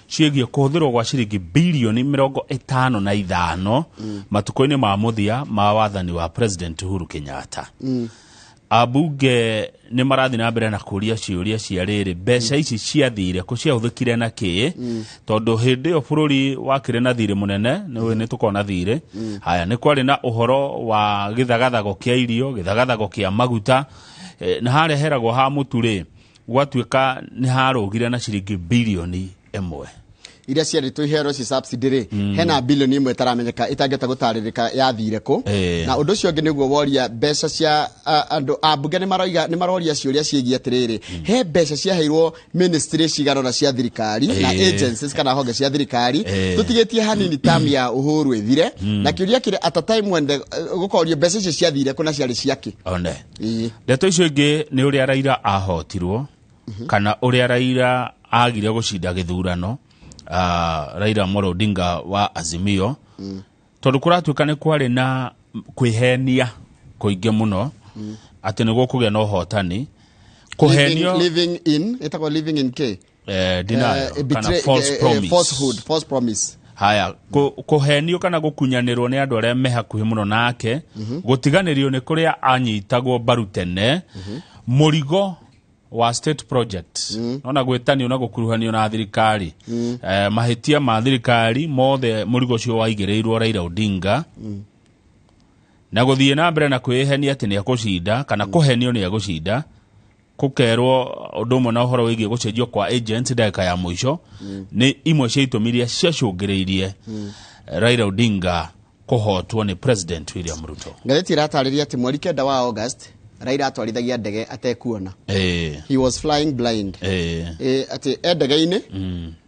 ciĩgiĩ kũhũthĩrwo gwa ciringi bilioni 55 matukũ-inĩ ma mũthia ma wathani wa President Uhuru Kenyatta. Abunge nĩ marathi na mbere na kũria ciũria cia rĩrĩ mbeca ici ciathire kũ ciahũthĩkire na kĩ tondũ hĩndĩ ĩyo bũrũri wakĩrĩ na thirĩ mũnene nĩ tũkona thirĩ haya nĩ kwarĩ na ũhoro wa gĩthagathago kĩa irio gĩthagathago kĩa maguta na harĩa heragwo ha mũtu-rĩ gwatuĩka nĩ harũgire na ciringi bilioni 1 iria ciarĩtwo ihero ci subsidy hena bilioni 1 taramenyeka itangĩta gũtarĩrĩka yathire kũ na ũndũ ũcio ũngĩ nĩguo woria mbeca cia andũ ambunge nĩ maroria ciũria ciĩgiĩ atĩrĩrĩ he mbeca ciaheirwo ministry cigarona cia thirikari na agencies kana honge cia thirikari tũtigĩtie hanini tam ya Uhuru ĩthire na kĩũria kĩrĩ at a time when gũkorio mbeca icio ciathire kũ na ciarĩ ciake one ndeto icio ingĩ nĩ ũrĩa Raila ahotirwo kana ũrĩa Raila agire gũcinda gĩthurano Raila Amolo Odinga wa Azimio tondũ kũratuĩka nĩ kwarĩ na kwĩhenia kũingĩ mũno atĩ nĩguo kũgĩa na ũhotani kũhenio living in K denial kana false promise haya kũhenio kana gũkunyanĩrwo nĩ andũ arĩa me hakuhĩ mũno nake gũtiganĩrio nĩ kũrĩa anyitagwo mbaru tene mũrigo wa state project ona gwĩtanio na gũkuruhanio na thirikari mahĩtia ma thirikari mothe mũrigo ũcio waigĩrĩirwo Raila Odinga na gũthiĩ na mbere na kwĩhenia atĩ nĩ agũcinda kana kũhenio nĩ agũcinda kũkerwo ũndũ ũmwe na ũhoro wĩgiĩ gũcenjio kwa agents ndagĩka ya mũico nĩ imwe cia itũmi iria ciacũngĩrĩirie Raila Odinga kũhotwo nĩ President William Ruto. Ngathĩti ĩratarĩria atĩ mweri 9 wa August Raila atwarithagia ndege atekuona he was flying blind ati ndege-inĩ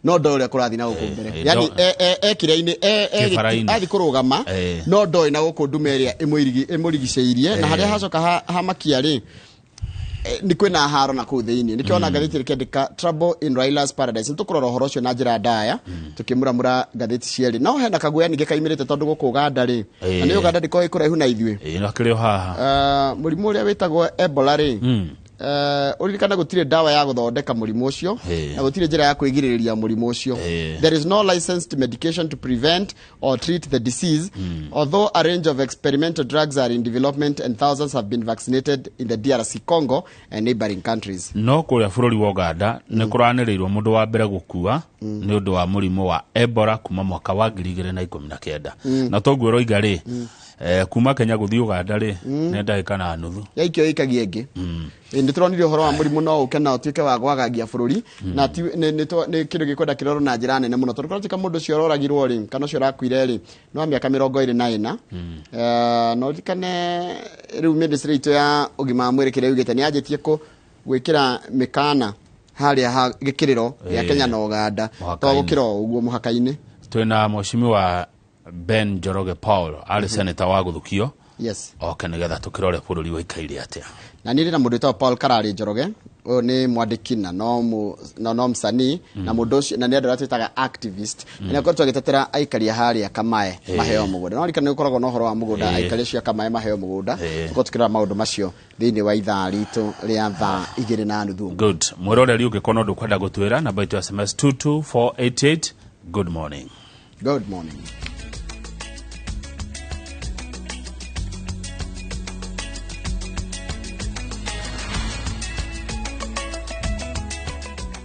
no ndo ũrĩa kũrathi na gũkũ mbere yani ekire-inĩ athi kũrũgama no ndo ina gũkũ ndume ĩrĩa ĩmũrigicĩirie na harĩa hacoka hamakia-rĩ ni kwina haro na kuu thĩinĩ nikiona ngathĩti rĩkĩandĩka trouble in Raila's paradise nĩtũkũrora ũhoro ũcio na njĩra ndaya tũkĩmuramura ngathĩti ciarĩ no hena kaguoya ningĩ kaimĩrĩte tondũ gũkũ Uganda-rĩ na nĩ Uganda ndĩkoragwo ĩkũraihu na ithuĩ no kĩrĩ haha mũrimũ ũrĩa wĩtagwo Ebola-rĩ ũririkana gũtirĩ dawa ya gũthondeka mũrimũ ũcio na gũtirĩ njĩra ya kwĩgirĩrĩria mũrimũ ũcio there is no licensed medication to prevent or treat the disease although a range of experimental drugs are in development and thousands have been vaccinated in the DRC Congo and neighboring countries. No kũrĩa bũrũri wa Uganda nĩ kũranĩrĩirwo mũndũ wa mbere gũkua nĩ ũndũ wa mũrimũ wa Ebola kuma mwaka wa 2019 na toguo roiga-rĩ kuma Kenya gũthiĩ Uganda-rĩ nĩ ndagĩka na nuthu yaikio ikagia ĩngĩ nĩ tũronire ũhoro wa mũrimũ no ũke na ũtuĩke wa gwagagia bũrũri na nĩ kĩndũ gĩkwenda kĩrorwo na njĩra nene mũno tondũ kũratuĩka mũndũ ũcio ũroragirwo-rĩ kana ũcio ũrakuire-rĩ no mĩaka 24 no rikane rĩu ministry itũ ya ũgima wa mwĩrĩ kĩrĩa yugĩte nĩ yanjĩtie gwĩkĩra mĩkana harĩa gĩkĩrĩro gĩa Kenya na Uganda to gũkĩra ũguo mũhaka-inĩ twĩna mũcimi Ben Njoroge Paul arĩ senator wa gũthukio oke nĩgetha tũkĩrore bũrũri waikaire atĩa na nĩ na mũndũ wĩtagwo Paul Karari Njoroge ũyũ nĩ mwandĩki na no msanii na mũndũ ũcio na nĩ andũ twĩtaga activist na nĩakoretwo agĩtetera aikaria harĩa Kamae maheo mũgũnda no rikana nĩ ũkoragwo na ũhoro wa mũgũnda aikaria cia Kamae maheo mũgũnda tũkĩrora maũndũ macio thĩinĩ wa ithaa ritũ rĩa thaa 2:30 good mwĩroreri ũngĩkorwo ũndũ kwenda gũtwĩra namba itũ ya SMS 22488 good morning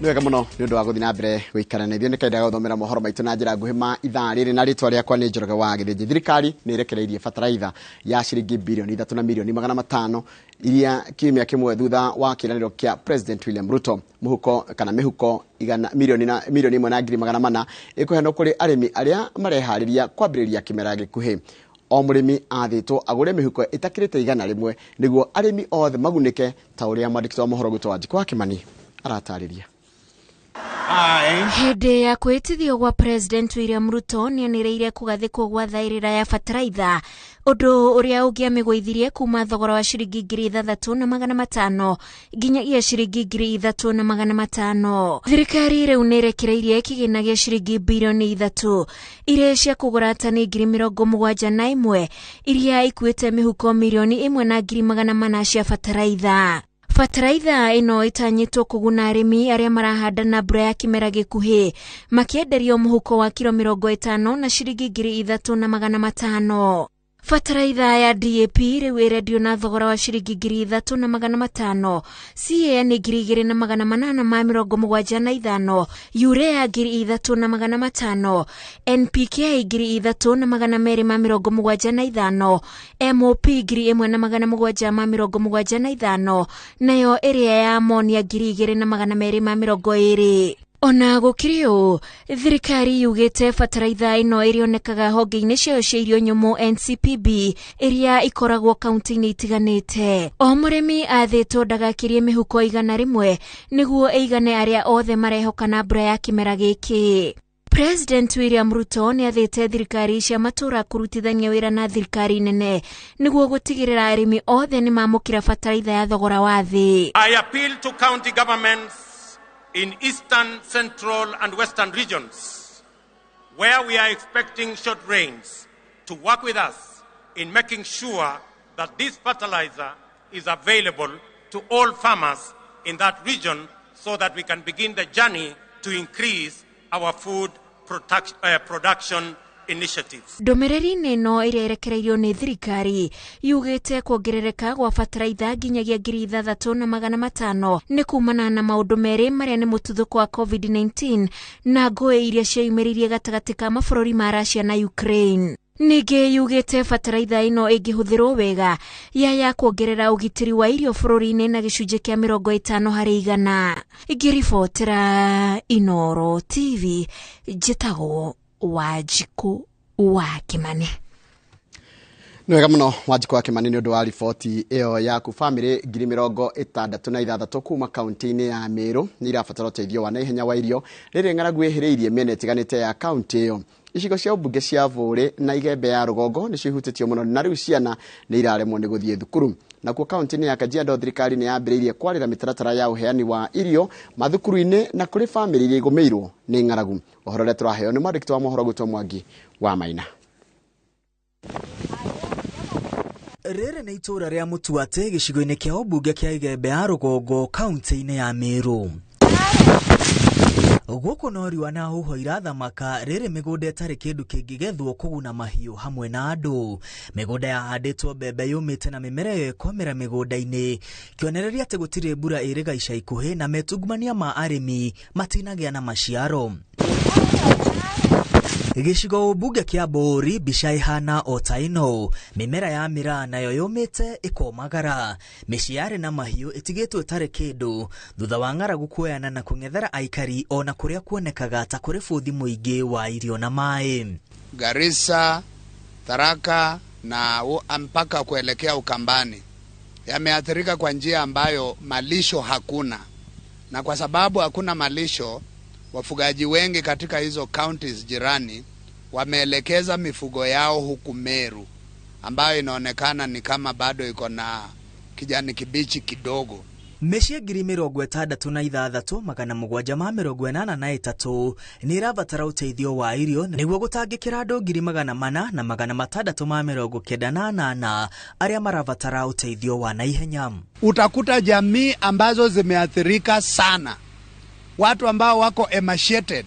Nĩwega mũno nĩ ũndũ wa gũthiĩ na mbere gũikarana ithuĩ nĩkaendaga gũthomera mohoro maitũ na njĩra nguhĩ ma ithaa rĩrĩ na rĩtwa rĩakwa nĩ Njoroge wa Gĩthĩnjĩ. Thirikari nĩ ĩrekereirie bataraitha ya ciringi bilioni 3 na milioni 500 iria kiumia kĩmwe thutha wa kĩranĩro kĩa President William Ruto mĩhuko milioni 1,400 ĩkũheanwo kũrĩ arĩmi arĩa mareharĩria kwambĩrĩria kĩmera gĩkuhĩ. O mũrĩmi athĩtwo agũre mĩhuko ĩtakĩrĩte 100 nĩguo arĩmi othe magunĩke ta ũrĩa mwandĩki wa mohoro gwĩtwo Wanjikũ Kimani aratarĩria. Hĩndĩ ya kwĩtithio gwa President William Ruto nĩ anĩrĩire kũgathĩkwo gwa thaĩrĩra ya bataraitha ũndũ ũrĩa ũngĩamĩgũithirie kuma thogora wa ciringi 3,500 nginyagia ciringi 3,500. Thirikari rĩu nĩ ĩrekereirie kĩgĩna gĩa ciringi bilioni 3 iria cia kũgũra tani 71,000 iria ikuĩte mĩhuko milioni 1,400 cia bataraitha. Bataraitha ino itanyitwo kuguna arimi aria marahanda na mbura ya kimera gikuhi makienderio muhuko wa kilo 50 na ciringi 3,500. Bataraitha ya DAP riu irendio na thogora wa ciringi 3,500, CAN 2,875, Urea 3,500, NPK 3,275, MOP 1,775, nayo iria ya Ammonia 2,220. Ona gukiri u thirikari yugite bataraitha ino irionekaga honge-ini cio cia irio nyumu NCPB iria ikoragwo kaunti-ini itiganite. O murimi athitwo ndagakirie mihuko 100 niguo eigane aria othe marehoka na mbura ya kimera giki. President William Ruto ni athite thirikari cia matura kurutithania wira na thirikari nene niguo gutigirira arimi othe ni mamukira bataraitha ya thogora wa thi. I appeal to county governments in eastern, central and western regions where we are expecting short rains to work with us in making sure that this fertilizer is available to all farmers in that region so that we can begin the journey to increase our food production initiatives. Ndomereri neno iria irekereirio ni thirikari yugite kuongerereka gwa bataraitha nginyagia 3,500 ni kumana na maundu meri maria ni mututhuko wa COVID-19 na ngũĩ iria ciaumĩririe gatagati ka mabũrũri ma Russia na Ukraine. Ningi yugite bataraitha ino ingihũthĩrwo wega ya kuongerera ugitiri wa irio bũrũri-inĩ na gĩcunjĩ kĩa 50 harĩ 100. Ingĩribotera Inooro TV, njĩtagwo Wanjiku wa Kimani. Nĩ wega mũno Wanjiku wa Kimani nĩ ũndũ wa riboti ĩyo yaku. Bamĩrĩ 66,000 kuma kaunti-inĩ ya Meru nĩ irabatara ũteithio wa naihenya wa irio rĩrĩ ng'aragu ĩhĩrĩirie mĩena ĩtiganĩte ya kaunti ĩyo. Icigo cia ũmbunge cia Vũrĩ na Igembe ya Rũgongo nĩ cihutĩtio mũno na rĩu ciana nĩ iraremwo nĩ gũthiĩ thukuru. Nakuo kaunti-inĩ ya Kajiado thirikari nĩ yambĩrĩirie kwarĩra mĩtaratara ya ũheani wa irio mathukuru-inĩ na kũrĩ bamĩrĩ iria igũmĩirwo nĩ ng'aragu. Ũhoro ũrĩa tũraheo nĩ mwandĩki wa mohoro Gũtwa Mwangi wa Maina. Rĩrĩ nĩ itũra rĩa Mũtuate gĩcigo-inĩ kĩa ũmbunge kĩa Igembe ya Rũgongo kaunti-inĩ ya Meru. Gũkũ no riũa na huho irathamaka rĩrĩ mĩgũnda ĩtarĩ kĩndũ kĩngĩgethwo kũguna mahiũ hamwe na andũ. Mĩgũnda yahandĩtwo mbembe yũmĩte na mĩmera ĩyo ĩkomera mĩgũnda-inĩ, kĩonereria atĩ gũtirĩ mbura ĩrĩga ica ikuhĩ na metungumania ma arĩmi matinagĩa na maciaro. Gĩcigo mbunge kĩa Mbũri mbica ihana o ta ĩno, mĩmera ya mĩraa nayo yũmĩte ĩkomagara, mĩciĩ yarĩ na mahiũ ĩtigĩtwo ĩtarĩ kĩndũ thutha wa ng'aragu kuoyana na kũng'ethera aikari ona kũrĩa kuonekaga ta kũrĩ bũthi mũingĩ wa irio na maĩ. Garissa, Tharaka na mpaka kuelekea Ukambani yameathirika kwa njia ambayo malisho hakuna, na kwa sababu hakuna malisho, wafugaji wengi katika hizo counties jirani wameelekeza mifugo yao huku Meru, ambayo inaonekana ni kama bado iko na kijani kibichi kidogo. Mĩciĩ 66,783 nĩ irabatara ũteithio wa irio nĩguo gũtangĩkĩra andũ 400,698 arĩa marabatara ũteithio wa naihenya. Utakuta jamii ambazo zimeathirika sana, watu ambao wako emaciated,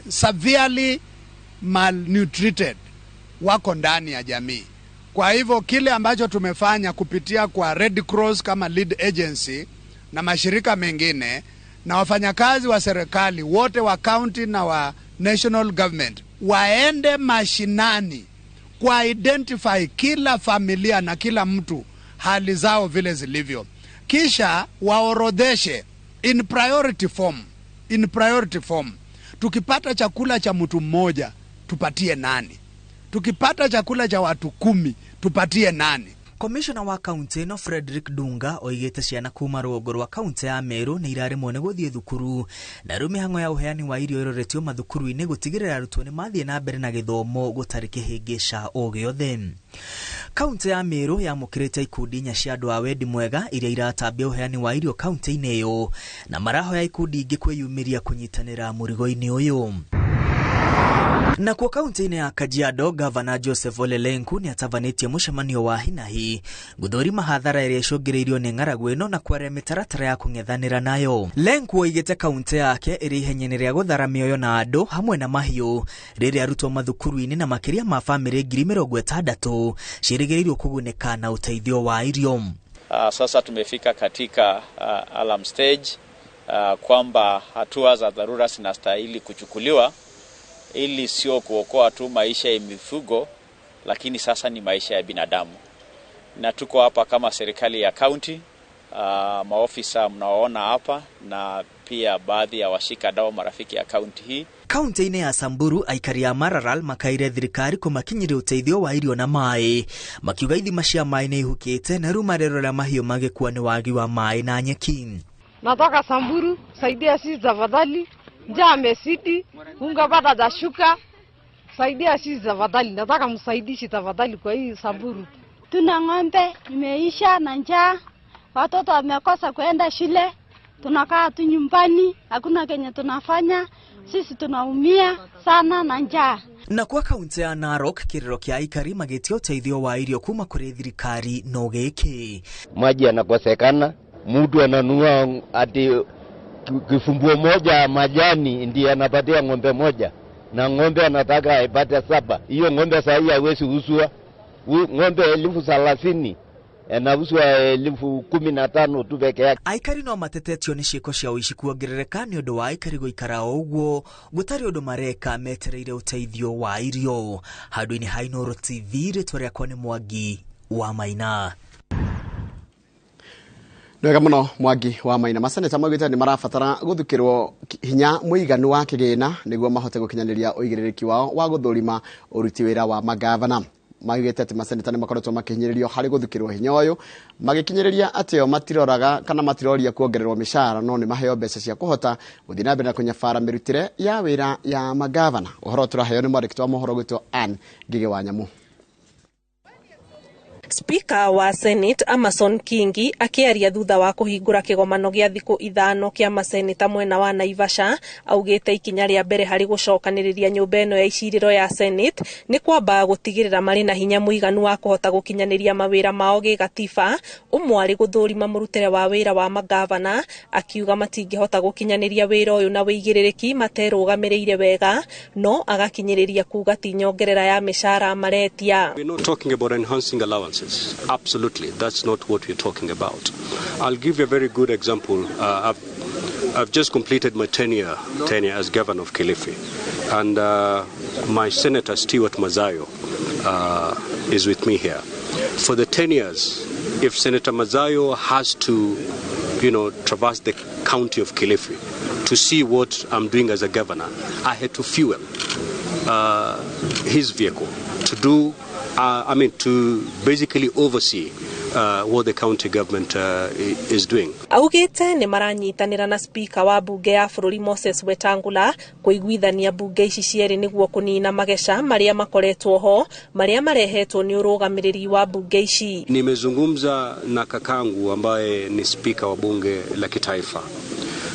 severely malnutrited wako ndani ya jamii. Kwa hivyo kile ambacho tumefanya kupitia kwa Red Cross kama lead agency na mashirika mengine na wafanyakazi wa serikali wote wa county na wa national government waende mashinani kwa identify kila familia na kila mtu hali zao vile zilivyo, kisha waorodheshe in priority form. Tukipata chakula cha mtu mmoja tupatie nani, tukipata chakula cha watu 10 tupatie nani. Komishona wa kaunti no Frederick Dunga oigĩte ciana kuma rũgongo rwa kaunti ya Meru nĩ iraremwo nĩ gũthiĩ thukuru, na rĩu mĩhang'o ya ũheani wa irio ĩroretio mathukuru-inĩ gũtigĩrĩra arutwo nĩ mathiĩ na mbere na gĩthomo gũtarĩ kĩhĩngĩca o gĩothe. Kaunti ya Meru yamũkĩrĩte ikundi 4 cia andũ a wendi mwega iria iratambia ũheani wa irio kaunti-inĩ ĩyo, na marahoya ikundi ingĩ kwĩyumĩria kũnyitanĩra mũrigo-inĩ ũyũ. Na kwa kaunti-inĩ ya Kajiado, Gavana Joseph Ole Lenku ni atavanĩtie mũcemanio wa hinahi gũthũrima hathara ĩrĩa ĩcũngĩrĩirio nĩ ng'aragu ĩno na kwaria mĩtaratara ya kũng'ethanĩra nayo. Lenku oigĩte kaunti yake ĩrĩ ihenya-inĩ rĩa gũthara mĩoyo na andũ hamwe na mahiũ rĩrĩa arutwo mathukuru-inĩ na makĩria ma famĩlĩ 60,000 ciĩrĩgĩrĩirwo kũgunĩka na ũteithio wa irio. Sasa tumefika katika alarm stage kwamba hatua za dharura zinastahili kuchukuliwa ili sio kuokoa tu maisha ya mifugo, lakini sasa ni maisha ya binadamu. Na tuko hapa kama serikali ya county, maofisa mnaoona hapa na pia baadhi ya washikadau marafiki ya county hii. Kaunti-inĩ ya Samburu, aikari ya Maralal makaire thirikari kũmakinyĩria ũteithio wa irio na maĩ, makiuga ithima cia maĩ nĩ ihukĩte na rĩu marero rĩa mahiũ magĩkua nĩ wagi wa maĩ na nyeki. Natoka Samburu, saidia sisi tafadhali. Njaa amesidi, unga bado hajashuka. Saidia sisi tafadhali. Nataka msaidishi tafadhali kwa hii Samburu. Tuna ng'ombe imeisha na njaa. Watoto wamekosa kwenda shule. Tunakaa tu nyumbani, hakuna kenye tunafanya. Sisi tunaumia sana na njaa. Na kwa kaunti ya Narok, kĩrĩro kĩa aikari magĩtia ũteithio wa irio kuma kũrĩ thirikari no gĩkĩ. Maji yanakosekana, mtu ananunua ati kifumbuo moja majani ndiye anapatia ng'ombe moja na ng'ombe anataka ipate 7. Hiyo ng'ombe sasa haiwezi uswa. Ng'ombe 30,000 anauswa 15,000 tu peke yake. Aikari no matetetio nĩ ciĩko cia ũici kuongerereka nĩ ũndũ wa aikari gũikara ũguo gũtarĩ ũndũ mareka metereire ũteithio wa irio. Handũ-inĩ ha Inooro TV, rĩtwa rĩakwa nĩ Mwangi wa Maina. Nwega muno Mwangi wa Maina. Maseneta maugĩte nĩ marabatara gũthukĩrwo hinya mũiganu wa kĩgĩna nĩguo mahote gũkinyanĩria ũigĩrĩrĩki wao wa gũthũrima ũruti wĩra wa magavana. Maugĩte atĩ maseneta nĩ makoretwo makĩhinyĩrĩrio harĩ gũthukĩrwo hinya ũyũ, magĩkinyĩrĩria atĩ o matiroraga kana matiroria kuongererwo mĩcara, no nĩ maheo mbeca cia kũhota gũthiĩ na mbere na kũnyabara mĩrutĩre ya wĩra ya magavana. Ũhoro tũraheo nĩ mwandĩki wa mohoro gwĩtwo Ann Ngigĩ wa Nyamu. Speaker wa Senate Amason Kingi akiaria thutha wa kuhingura kigomano gĩa thikũ 5 kĩa maseneta mwena wa Naivasha, augĩte ikinya rĩa mbere harĩ gũcokanĩrĩria nyũmba ĩno ya icirĩro ya Senate nĩ kwamba gũtigĩrĩra marĩ na hinya mũiganu wa kũhota gũkinyanĩria mawĩra mao gĩgatiba, ũmwe arĩ gũthũrima mũrutĩre wa wĩra wa magavana, akiuga matingĩhota gũkinyanĩria wĩra ũyũ na wĩigĩrĩrĩki materũgamĩrĩire wega, no agakinyĩrĩria kuga ti nyongerera ya mĩcara maretia. We're not talking about enhancing allowances. Absolutely, that's not what we're talking about. I'll give you a very good example. I've just completed my tenure as governor of Kilifi, and my Senator Stewart Mazayo is with me here. For the 10 years, if Senator Mazayo has to, traverse the county of Kilifi to see what I'm doing as a governor, I had to fuel his vehicle to do. To basically oversee what the county government is doing. Augĩte nĩ maranyitanĩra na speaker wa bunge ya bũrũri Moses Wetangula kũiguithania bunge ici cierĩ nĩguo kũnina magesha marĩa makoretwo ho marĩa marehetwo nĩ ũrũgamĩrĩri wa bunge ici. Nimezungumza na kakangu ambaye ni speaker wa bunge la kitaifa,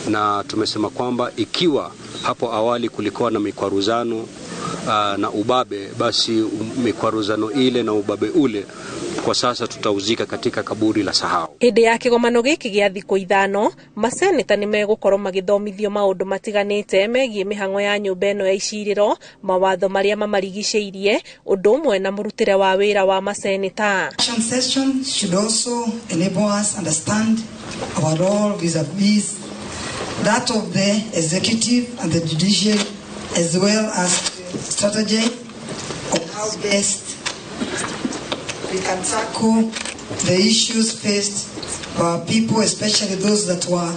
na tumesema kwamba ikiwa hapo awali kulikuwa na mikwaruzano na ubabe, basi mikwaruzano ile na ubabe ule kwa sasa tutauzika katika kaburi la sahau. Hĩndĩ ya kĩgomano gĩkĩ gĩa thikũ 5, maseneta nĩ megũkorwo magĩthomithio maũndũ matiganĩte megiĩ mĩhang'o ya nyũmba ĩno ya icirĩro, mawatho marĩa mamarigicĩirie, ũndũ ũmwe na mũrutĩre wa wĩra wa maseneta. Session should also enable us understand our role vis-a-vis that of the executive and the judiciary, as well as strategy of how best we can tackle the issues faced by our people, especially those that were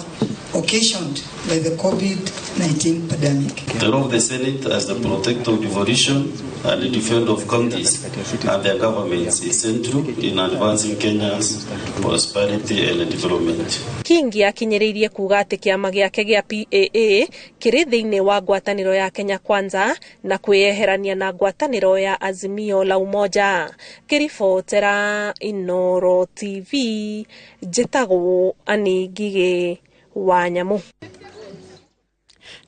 occasioned by the COVID-19 pandemic. The role of the Senate as the protector of devolution and the defender of counties and their governments is central in advancing Kenya's prosperity and development. Kingi akinyĩrĩirie kuga atĩ kĩama gĩake gĩa PAA kĩrĩ thĩinĩ wa ngwatanĩro ya Kenya Kwanza na kwĩyeherania na ngwatanĩro ya Azimio la Umoja. Kĩribotera Inooro TV, njĩtagwo Ann Ngigĩ wa Nyamu.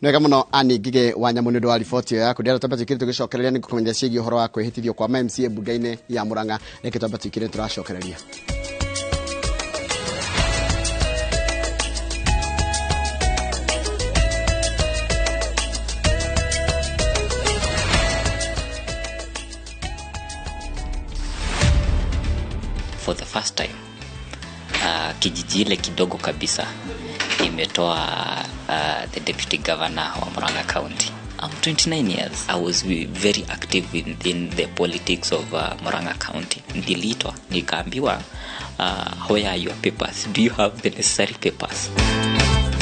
Nwega muno ani Ngige wa Nyamu nĩ ũndũ wa riboti ĩyo yaku ndĩra twamba twĩkire tũgĩcokereria nĩ kũmenya ciĩgiĩ ũhoro wa kwĩhĩtithio kwa MCA mbunge-inĩ ya Murang'a reke twamba twĩkire tũracokereria. For the first time kijiji ile kidogo kabisa imetoa the deputy governor wa Murang'a County. I'm 29 years. I was very active in the politics of Murang'a County. Niliitwa nikaambiwa where are your papers? Do you have the necessary papers?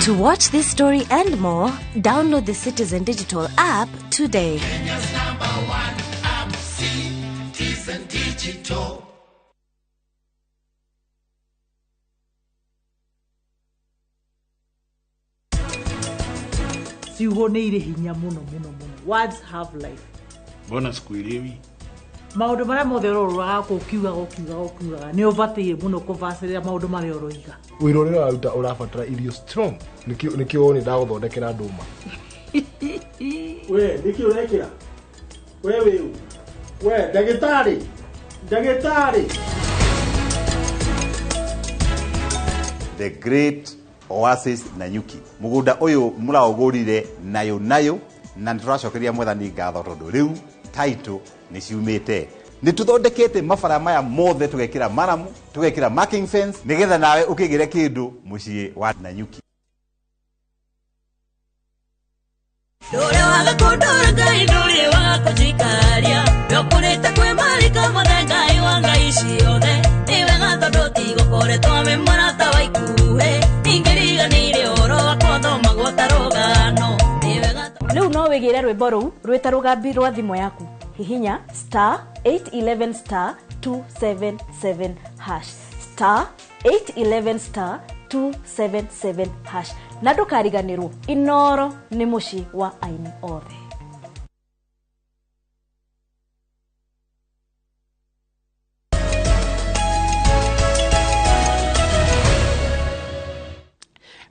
To watch this story and more, download the Citizen Digital app today. Kenya's #1 app, Citizen Digital. Siugo nĩ irĩ hinya mũno. Words have life. Bona sikuelewi. Maũndũ marĩa mothe ũrora gũkiuga nĩ ũbatiĩ mũno kũbacĩrĩra maũndũ marĩa ũroiga. Wĩra ũrĩa ũraruta ũrabatara irio strong. Nĩkĩo nĩ ndagũthondekera ndũma. We nĩkĩo ũrekĩra? We ndagĩtarĩ. The great Oasis Nanyuki. Mugunda uyu muraugurire nayo na turacokeria mwathani ngatho tondu riu title ni ciumite. Ni tuthondekete mabara maya mothe tugekira maramu, tugekira marking fence nigetha nawe ukigire kindu mucii wa Nanyuki. Dore waga kundura ngai nduri waga kujikaria yokurite kwi marika mothe ngai wa ngai ciothe ni wega tondu tigũkoretwo memorata wa ikuhe ingĩriganĩire ũhoro wa kũthoma gũtarũgano ni wega. Rĩu no wĩgĩre rwĩmbo rũu rwĩta rũgambi rwa thimũ yaku hihinya *811*277# *811*277# na ndũkariganĩrwo Inooro nĩ mũciĩ wa aini othe.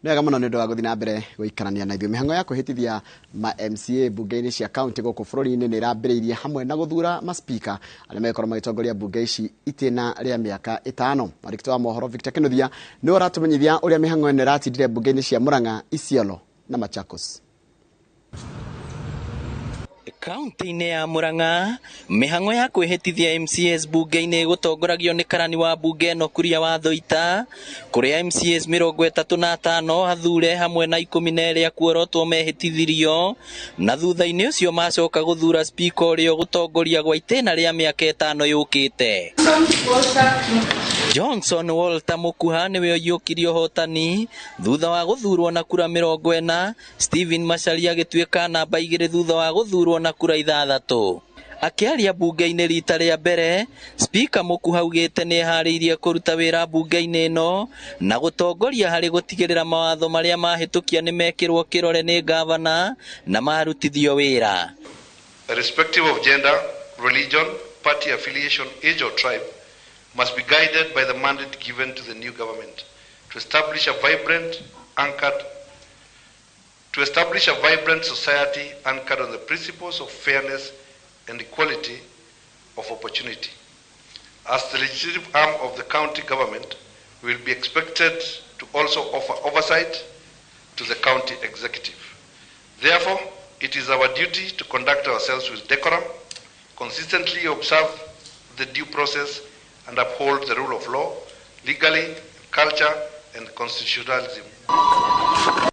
Nĩwega mũno nĩ ũndũ wa gũthiĩ na mbere gũikarania na ithuĩ. Mĩhang'o ya kwĩhĩtithia ma MCA mbunge-inĩ cia kaunti gũkũ bũrũri-inĩ nĩ ĩrambĩrĩirie hamwe na gũthura maspika arĩa megũkorwo magĩtongoria mbunge ici itĩna rĩa mĩaka 5. Mwandĩki wa mohoro Victor Kĩnuthia nĩwe ũratũmenyithia ũrĩa mĩhang'o ĩno ĩratindire mbunge-inĩ cia Murang'a, Isiolo na Machakos. Kaunti-inĩ ya Murang'a, mĩhang'o ya kwĩhĩtithia MCAs mbunge-inĩ gũtongoragio nĩ karani wa mbunge ĩno Kuria wa Thũita, kũrĩa MCAs 35 athure hamwe na 12 kuorotwo mehĩtithirio, na thutha-inĩ ũcio macoka gũthura speaker ũrĩa gũtongoria gwa itĩna rĩa mĩaka 5 yũkĩte. Johnson Walter Mukuha nĩwe ũiyũkirie ũhotani thutha wa gũthurwo na kura 40, Stephen Macharia agĩtuĩka namba 2 thutha wa gũthurwo na kura 6. Akĩaria mbunge-inĩ rita rĩa mbere, Speaker Mukuha augĩte nĩ eharĩirie kũruta wĩra mbunge-inĩ ĩno na gũtongoria harĩ gũtigĩrĩra mawatho marĩa mahĩtũkia nĩ mekĩrwo kĩrore nĩ gavana na marutithio wĩra. Irrespective of gender, religion, party affiliation, age or tribe, must be guided by the mandate given to the new government to establish a vibrant society anchored on the principles of fairness and equality of opportunity. As the legislative arm of the county government, we will be expected to also offer oversight to the county executive. Therefore, it is our duty to conduct ourselves with decorum, consistently observe the due process and uphold the rule of law, legally, culture and constitutionalism.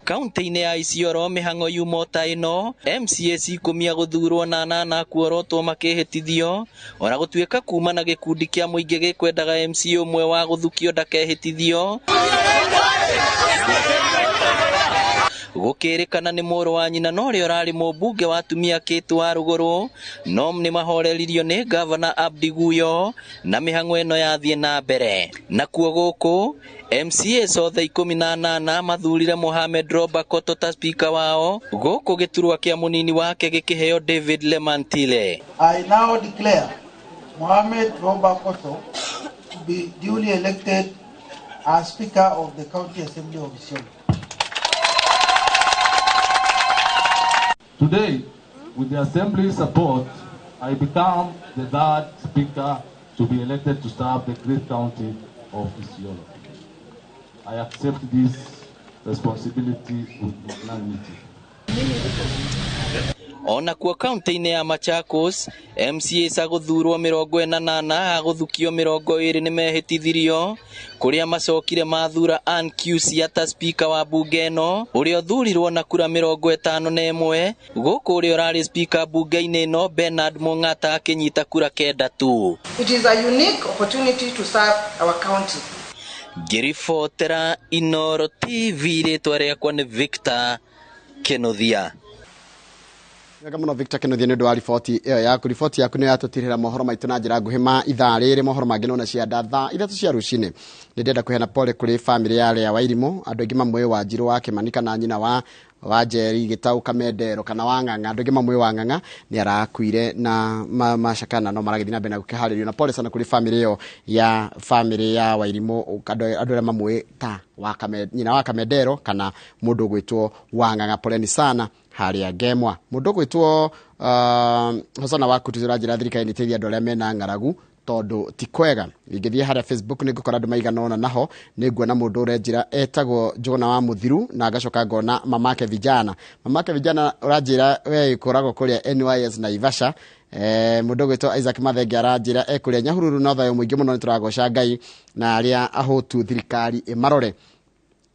Kaunti-inĩ ya Isiolo mĩhang'o yumota ĩno, MCAs 10 gũthurwo na 8 kuorotwo makĩhĩtithio, ona gũtuĩka kuma na gĩkundi kĩa mũingĩ gĩkwendaga MCA ũmwe wa gũthukio ndakehĩtithio. Gũkĩrĩkana nĩ mũrũ wa nyina no ũrĩa ũrarĩ mũmbunge wa atumia Kĩtũ wa Rũgũrũ, no nĩ mahoreririo nĩ Governor Abdi Guyo na mĩhang'o ĩno yathiĩ na mbere. Nakuo gũkũ MCAs othe 18 mathurire Mohamed Roba Koto ta speaker wao, gũkũ gĩturwa kĩa mũnini wake gĩkĩheo David Lemantile. I now declare Mohamed Roba Koto to be duly elected as Speaker of the County Assembly of Isiolo. Today, with the Assembly's support, I become the third Speaker to be elected to serve the great county of Isiolo. I accept this responsibility with magnanimity. Ona kuo kaunti-inĩ ya Machakos, MCAs agũthurwo 48 agũthukio 20 nĩ mehĩtithirio kũrĩa macokire mathura Ann Kiusi ta speaker wa bunge ĩno ũrĩa ũthurirwo na kura 51 gũkũ ũrĩa ũrarĩ speaker bunge-inĩ ĩno Bernard Mong'ata akĩnyita kura 9 tu. It is a unique opportunity to serve our county. Ngĩribotera Inooro TV rĩtwa rĩakwa nĩ Victor Kenothia. Wega muno Victor Kenothia nĩ ũndũ wa riboti yaku. Riboti yaku nĩ yatũtirĩra mohoro maitũ na njĩra nguhĩ ma ithaa rĩrĩ. Mohoro mangĩ nona cia thaa 3 cia rũcinĩ. Nĩndenda kũheana pole kũrĩ family ya Lea Wairimũ, andũ aingĩ mamwe wa Njirũ wa Kĩmani kana nyina wa Njeri Gĩtaũ Kamendero kana wa Ng'ang'a, andũ aingĩ mamwe wa Ng'ang'a nĩ arakuire na macakana no maragĩthiĩ na mbere na gũkĩharĩrio. Na pole sana kũrĩ family ĩyo ya family ya Wairimũ, andũ arĩa mamwe ta nyina wa Kamendero kana mũndũ gwĩtwo wa Ng'ang'a. Poleni sana harĩa Ngemwa. Mũndũ gwĩtwo Hosana wa kutuzira njĩra thirikari nĩ teithia andũ arĩa mena ng'aragu tondũ ti kwega. Ingĩthiĩ harĩa Facebook nĩ ngũkora andũ maigana ona naho, nĩ nguona mũndũ ũrenjĩra etagwo Njũgũna wa Mũthiru na agacoka ngona mamake vijana ũranjĩra we ikoragwo kũrĩa NYS na Ivasha. Mũndũ gwĩtwo Isaac Mathenge aranjĩra ekũrĩa Nyahururu na thayũ mũingĩ mũno nĩtũragoca Ngai na arĩa ahũtu thirikari ĩmarore.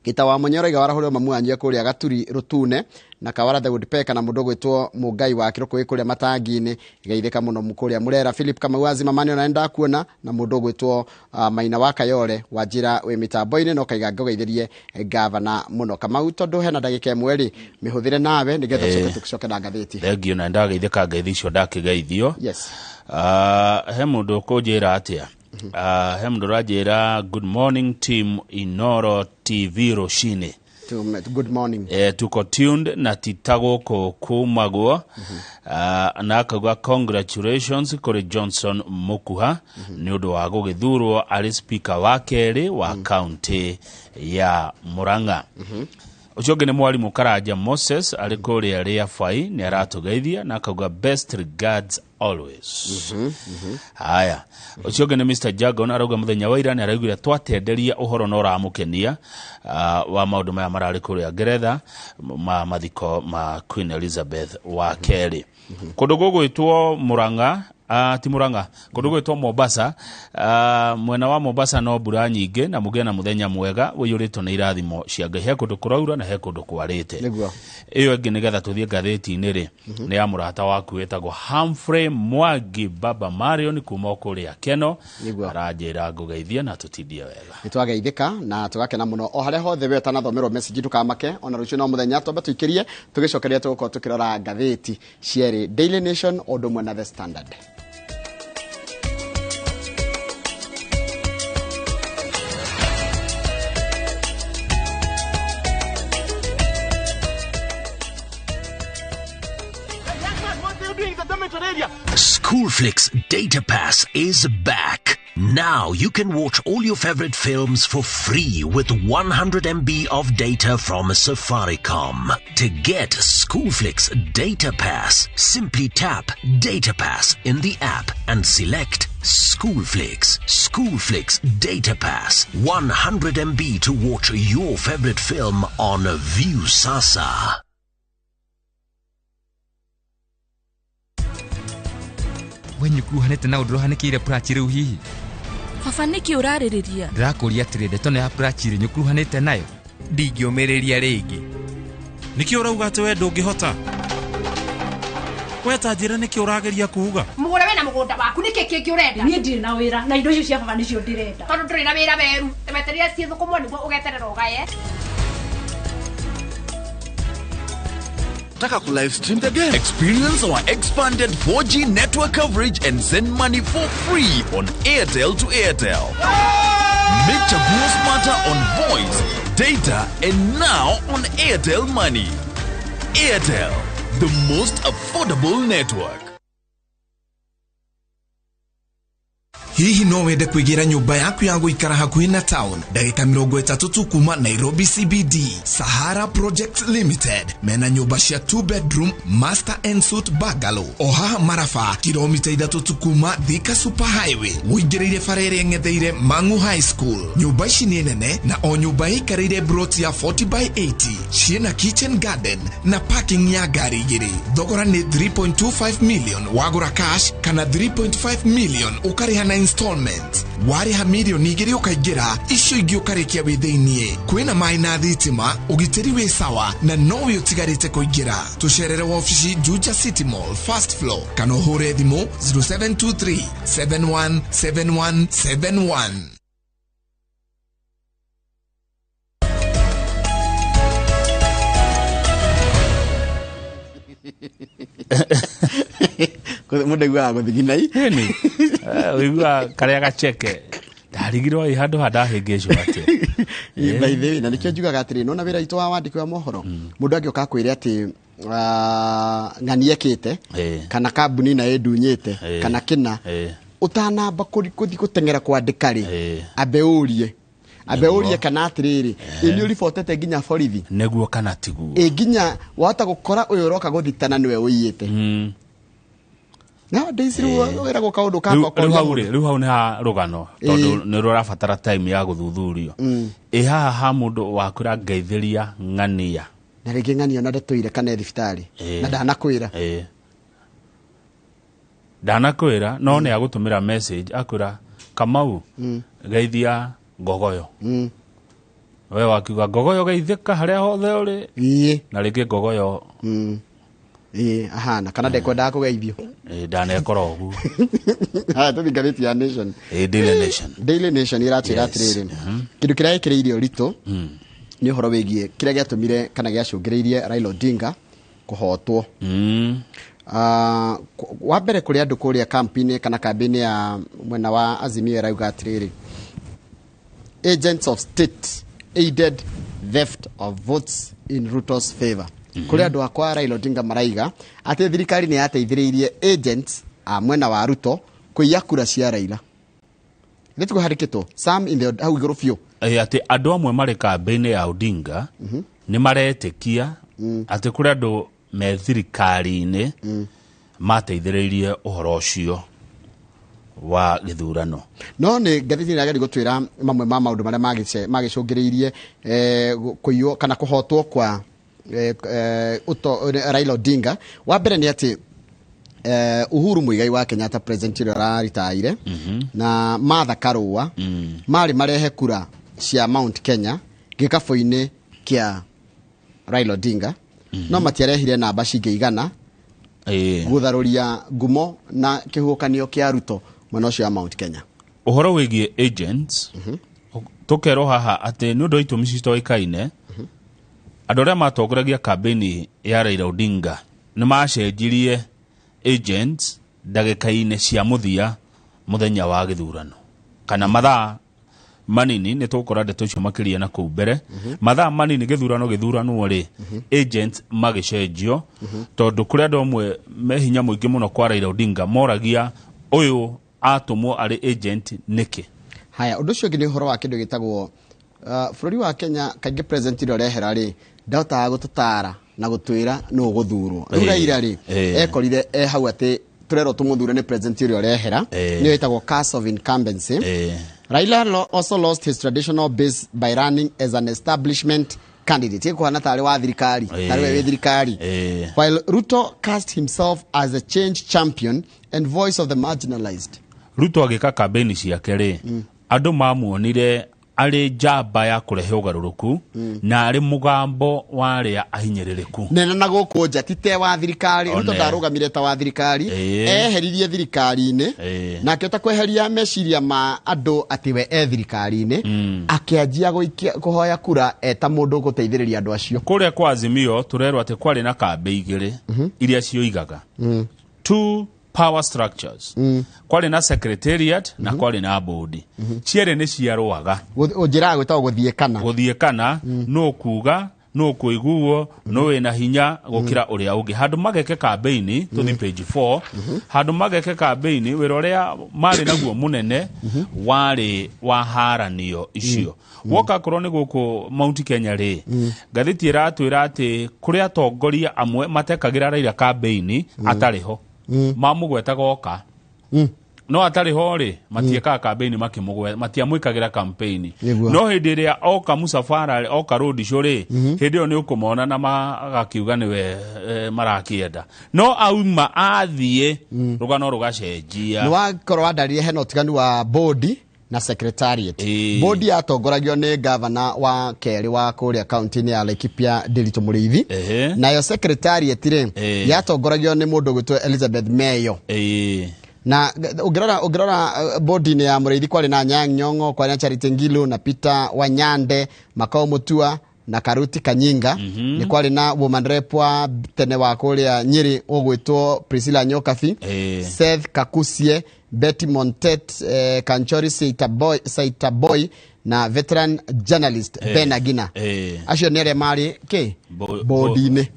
Gita wa Munyoro iga warahũrĩrwo mamu anyia kũrĩa Gaturi Rutune na Kawara the Woodpecker na mũndũ gwĩtwo Mũngai wa Kĩroko kũrĩa Matangi-inĩ igaithĩka mũno mũkũrĩa Murera. Philip Kamau Mamani ona enda kuona na mũndũ gwĩtwo Maina wa Kayore wa njĩra wĩ mĩtambo-inĩ no kaiga ngogeithĩrie gavana mũno Kamau tondũ hena ndagĩka ĩmwe rĩ mĩhũthĩre nawe nĩgetha tũcoke na ngathĩti. Thengio na ndagaithĩka ngeithi icio ndakĩgeithio. Yes. He mũndũ kũnjĩra atĩa. He mũndũ ranjĩra good morning team Inooro TV Ruciini. Good morning. Tuko tuned na titagũkũ kumagwo. Na akauga congratulations kũrĩ Johnson Mukuha nĩ ũndũ wa gũgĩthurwo arĩ speaker wa kerĩ wa county ya Murang'a. Ucio ũngĩ nĩ mwarimũ Karanja Moses arĩ kũrĩa Rĩabai nĩ aratũgeithia na akauga best regards always. Haya. Ucio ũngĩ nĩ Mr. Jagon arauga mũthenya wa ira nĩ araugire twatenderia ũhoro no ramũkenia wa maũndũ maya mararĩ kũrĩa Ngeretha mathiko ma Queen Elizabeth wa kerĩ. Kũndũ gũgwĩtwo Murang'a ti Murang'a, kũndũ gwĩtwo Mombasa. Mwena wa Mombasa no mbura nyingĩ na mũgĩe na mũthenya mwega ũiyũrĩtwo nĩ irathimo cia Ngai. He kũndũ kũraura na he kũndũ kwarĩte. Ĩyo ĩngĩ nĩgetha tũthiĩ ngathĩti-inĩ rĩ nĩ ya mũrata waku wĩtagwo Humphrey Mwangi Baba Marion kuma kũrĩa Keno aranjĩra ngũgeithie na tũtindie wega. Nĩtwageithĩka na tũgakena mũno o harĩa hothe we ũtanathomerwo message ndũkamake ona rũciũ no mũthenya twambe tũikĩrie tũgĩcokeria tũgũkorwo tũkĩrora ngathĩti cierĩ Daily Nation o ũndũ ũmwe na The Standard. Schoolflix Data Pass is back. Now you can watch all your favorite films for free with 100 MB of data from Safaricom. To get Schoolflix Data Pass, simply tap Data Pass in the app and select Schoolflix. Schoolflix Data Pass. 100 MB to watch your favorite film on View Sasa. When you kuhanete na udrohanekire prachire uhihi. Baba niki uraririria? Ndakũria atĩrĩ ndeto ya prachire nyukuruhanĩte nayo. Ndingĩũmĩrĩria rĩngĩ. Niki urauga atĩ we ndũngĩhota? We ta njĩra niki urageria kuuga? Mũgũra wena mũgũnda waku niki kĩngĩ ũrenda? Niĩ ndirĩ na wĩra na indo icio cia baba nĩcio ndĩrenda. Tondũ ndũrĩ na wĩra weru. Emeteria ciĩ thũkũmo nĩguo ũgeterera ũgaye. Taka ku live stream the game. Experience our expanded 4G network coverage and send money for free on Airtel to Airtel. Make Chaguo smarter on voice, data, and now on Airtel Money. Airtel, the most affordable network. Hihi no wende kuigira nyumba yaku ya guikara hakuhi na town ndagika 30 tu kuma Nairobi CBD. Sahara Project Limited mena nyumba cia 2 bedroom master and suite bungalow oha Marafa kilomita 3 tu kuma Thika Super Highway muingirire farere ngetheire Mangu High School. Nyumba ici ni nene na o nyumba ikarire broti ya 40x80 ciena kitchen garden na parking ya gari igiri. Thogora ni 3.25 million wagura cash kana 3.5 million ukariha na installment. Wariha milioni igiri ukaingira icio ingi ukarikia witheinie. Kwina mai na thitima ugitiri wi sawa na no wi utigarite kuingira. Tucerere wabici Juja City Mall first floor kana uhure thimu 0723 717171. Muda gwa guthiginai ni wigua karia gacheke ndarigirwo i handu hadahengecio ate by the way na nikio njugaga atiri no na wira itu wa wandiki wa mohoro mundu angioka kwire ati ngani ekite kana kambuni na endunyite kana kina utanamba kuthi gutengera kwandika ri abeurie kana atiriri ini uribotete nginya borithi neguo kana tiguo nginya wahota gukora uyu roka guthitana niwe uyite na ndisiru wera go kaundu kamba kwa riu hau ni ha rugano tondu ni rurabatara time ya guthuthurio haha mundu wakura ngeithiria ng'ania na rigi ng'ania na ndetoire kana thibitari na ndanakwira no ne agutumira message akura Kamau geithia ngogoyo we wakiuga ngogoyo geithika haria hothe uri na rigi ngogoyo ahana kana ndekwenda kugeithio ndanekora ugu ha tuthingaritie Nation Daily Nation iratira atiriri kindu kiria ikireirio rito ni horo wigie kiria giatumire kana giacungireirie Raila Odinga kuhotwo wa mbere kuri andu kuria campaign kana campaign ya mwena wa Azimio rauga atiriri agents of state aided theft of votes in Ruto's favor. Kuri andu akwa Raila Odinga maraiga ati thirikari ni yateithiriirie agents a mwena wa Ruto kuiya kura cia Raila. Nituko harikito some in the how iguru fio ati andu amwe mari campaign ya Odinga ni maretikia ati kuri andu me thirikari-ini mateithiriirie uhoro ucio wa githurano no ni gathiti na gari gutwira mamwe ma maundu maria magicungireirie kuiyo kana kuhotwo kwa Raila Odinga. Wa mbere ni ati Uhuru Muigai wa Kenyatta president ira ritaire na Martha Karua mari marehe kura cia Mount Kenya gikafu-ini kia Raila Odinga no matiarehire namba cingeigana gutharuria ngumo na kihukanio kia Ruto mwena ucio wa Mount Kenya. Uhoro wigie agents tukero haha ati ni undu itumi citoikaine andu aria matongoragia campaign ya Raila Odinga ni macenjirie agents ndagika-ini cia muthia muthenya wa githurano kana mathaa manini ni tukora ndeto icio makiria na kuu mbere mathaa manini githurano ri agents magicenjio tondu kuri andu amwe mehinya muingi muno kwa Raila Odinga moragia uyu atumwo ari agent niki. Haya undu ucio ngini horo wa kindu gitagwo bururi wa Kenya kaingi president iro rehera ri ndahota gututara na gutwira no guthurwo Raila ri ekorire hau ati turero tumuthure ni president iro rehera ni witagwo cast of incumbency. Raila also lost his traditional base by running as an establishment candidate kuhana tari wa thirikari tari we thirikari while Ruto cast himself as a change champion and voice of the marginalized. Ruto agika campaign ciake ri andu mamuonire ari jamba ya kurehe ugaruruku na ari mugambo wa aria ahinyiririku nena na guku njatite wa thirikari Ruto ndarugamire ta wa thirikari eheririe thirikari-ini na akiota kweheria meciria ma andu ati we thirikari-ini akianjia kuhoya kura eta mundu guteithiriria andu acio. Kuria kwa Azimio turerwo ati kwari na kambe igiri iria cioigaga two power structures kwari na secretariat na kwari na board ciere ni ciarwaga ujira gwetagwo guthie kana no kuga no kuiguo no wina hinya gukira uria ungi handu mageke campaign to the page 4 handu mageke campaign wira uria mari naguo munene wari waharanio icio woka korwo ni guku Mount Kenya ri gathiti iratwira ati kuria atongoria amwe matekagira Raila campaign atariho mamugweta goka no atari hori matieka campaign makimugwe matiamwikagira campaign no hindi iria oka musafara oka road shore hindi yo ni ukumona na magakiuga niwe marakienda no auma athie rugano rugacenjia ni wakorwo ndarire hena utiganu wa board na secretariat board yatongoragio ni governor wa Keri wa kuria county ya Laikipia Ndiritu Muriithi nayo secretariat ri yatongoragio ni mundu gwitwo Elizabeth Meyo na ugirora bodi ni ya Muriithi kwari na Anyang' Nyong'o kwari na Charity Ngilu na Peter Wanyande Makao Mutua na Karuti Kanyinga ni kwari na woman rep wa tene wa kuria Nyeri ogwitwo Priscilla Nyokafi Seth Kakusie Betty Montet Kanchori Saita Boy na veteran journalist Ben Agina acio ni aria mari bodi ni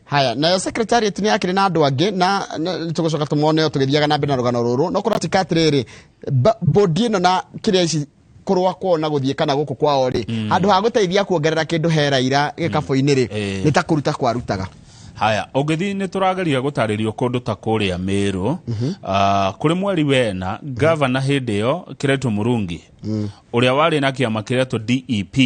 haya na secretariat ni akiri na andu angi na tugucoka tumone tugithiaga na mbere na rugano ruru no kura tikatiriri bodi no na kiria ici kurwa kwona guthie kana guku kwao ri andu ha guteithia kuongerera kindu he Raila gikabu-ini ri ni ta kuruta kwarutaga haya ugithi ni turageria gutaririo kundu ta kuria Meru kuri mweri wena governor hindio Kiretu Murungi uria wari na kiama kiretu DEP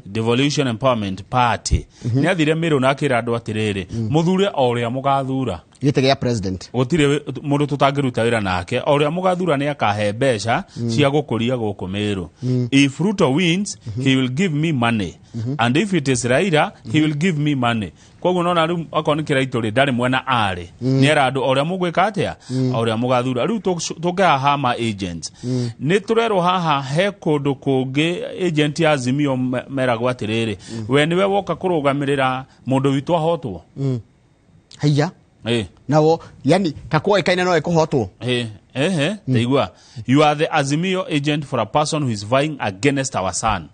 Devolution Empowerment Party ni athire Meru na akira andu atiriri muthure uria mugathura gite gia president gutire mundu tutangiruta wira nake uria mugathura ni akahe mbeca cia gukuria guku Meru if Ruto wins he will give me money and if it is Raila he will give me money koguo nona riu akonikira ituri ndari mwena ari ni era andu uria mugwika atia uria mugathura riu tukaha ma agents ni turero haha he kundu kungi agent ya Azimio meragwo atiriri we niwe woka kurugamirira mundu witu ahotwo haya nawo yani takwa ikaina no ekuhotwo taigua you are the Azimio agent for a person who is vying against our son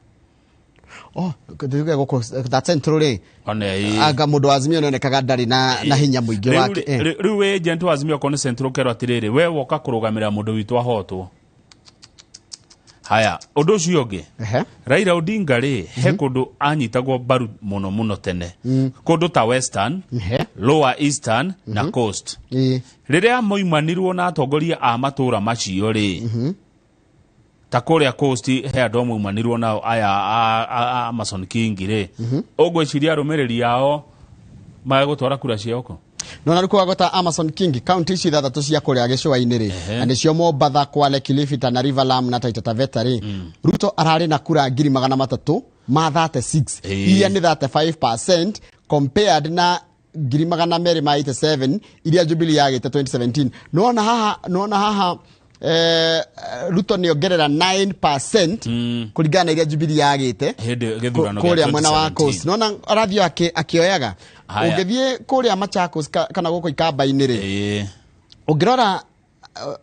kuduga goko that central aga mundu Azimio nonekaga ndari na hinya muingi wake riu agent wa Azimio kone central kero atiriri we woka kurugamira mundu witu ahotwo haya undu ucio ungi Raila Odinga ri he kundu anyitagwo baru muno tene kundu ta Western Lower Eastern na Coast riria moimanirwo na atongoria a matura macio ri ta kuria Coast he andu moimanirwo na aya Amason King ri ugwiciria rumiriri yao magutwara kura cioko nona ruko agota Amason King county ici thathatu cia kuria gicua-ini ri na nicio Mombatha Kwale Kilifi Tana River Lamu na Taita Taveta ri Ruto arari na kura 336 ma 36 iria ni 35% compared na 287 iria Jubilee yagite 2017 nona haha Ruto ni ongerera 9% kulingana iria Jubilee yagite kuria mwena wa Coast nona arathio akioyaga ungethie kuria Machakos kana guko ikamba-ini ri ungirora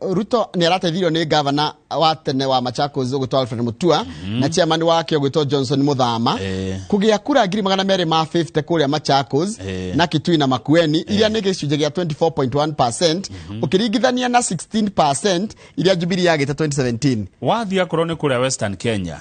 Ruto ni arateithirio ni governor wa tene wa Machakos ugwitwo Alfred Mutua na chairman wake ugwitwo Johnson Muthama kugia kura 250 kuria Machakos na Kitui na Makueni iria ni gicunje gia 24.1% ukiringithania na 16% iria Jubilee yagite 2017 wathia korwo ni kuria Western Kenya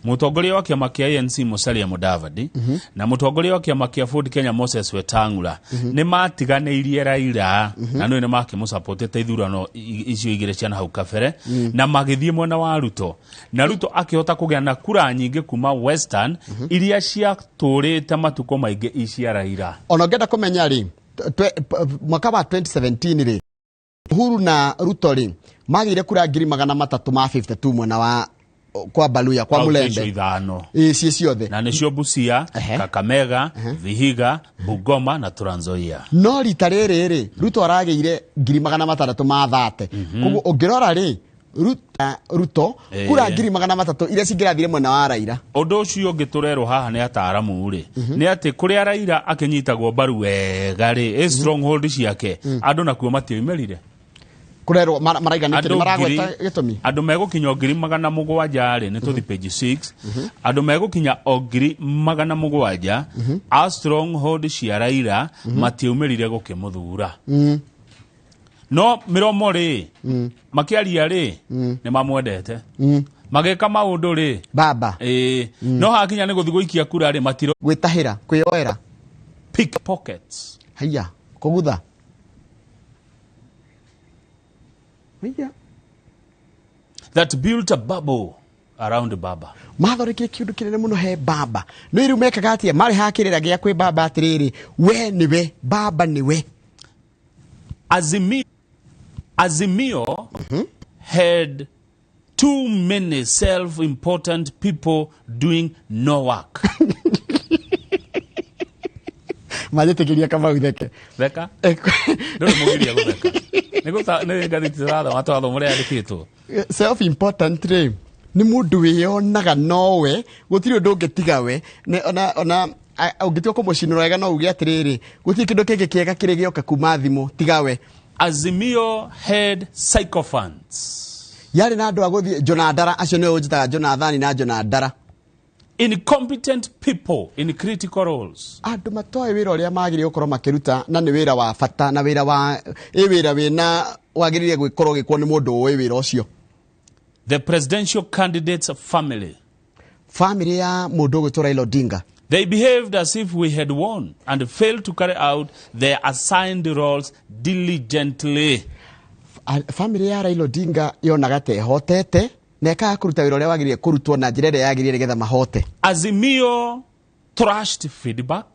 mutongoria wa kiama kia ANC Musalia Mudavadi na mutongoria wa kiama kia Ford Kenya Moses Wetangula ni matiganeirie Raila na no ni makimusupportete ithurano icio igire ciana hau kabere na magithie mwena wa Ruto na Ruto akihota kugia na kura nyingi kuma Western iria cia turite matuko maingi icia Raila ona ngenda kumenya ri mwaka wa 2017 ri Uhuru na Ruto ri magire kura 352 mwena wa kwa Baluya kwa Mulembe cio ciothe na nicio Busia Kakamega Vihiga Bungoma na Trans Nzoia no rita riri Ruto arageire 630 koguo ungirora ri Ruto kura 300 iria cingirathire mwena wa Raila undu ucio ungi turero haha ni ataramu ri ni ati kuria Raila akinyitagwo baru wega ri stronghold ciake andu nakuo matioimerire kurero maraiganĩte maragweta gĩtũmi andũ megũkinya 700 nĩ tũthi page 6 andũ megũkinya 700 a stronghold cia Raila matiumĩrire gũkĩmũthura no miromo rĩ makĩaria rĩ nĩ mamwendete mageka maũndũ rĩ baba no hakinya nĩ gũthi gũikia kura rĩ matiro gwĩtahĩra kwĩyoera pickpockets haya kũgutha that built a bubble around Baba. Mathoreke kiundu kinene muno he Baba. No iru mekaga atia mari hakirira gya kwe Baba atiriri we niwe Baba niwe. Azimio had too many self-important people doing no work. Majetegeria kama udeke. Theka? Ndio mugiria gutheka. Nĩ ngathitira watu athomore andikitwo. Self-important re ni mundu wiyonaga nowe gutiri undu ungetiga we ona ungitiwa kumucinura wega no uge atiriri gutiri kindu kingi kiega kiri gioka kuma thimu tiga we. Azimio had sycophants. Yari na andu aguthi Jonadara acio ne ujitaga Jonathan na Jonadara. Incompetent people in critical roles. Andu matoe wira uria magire gukorwo makiruta na ni wira wa fata na wira wa wira wina wagirire gwikorwo gikwo ni mundu we wira ucio. The presidential candidate's family ya mundu gwitwo Raila Odinga. They behaved as if we had won and failed to carry out their assigned roles diligently. Family ya Raila Odinga yonaga te hotete neka kuruta wira uria wagirire kurutwo na njira iria yagirire getha mahote. Azimio trashed feedback.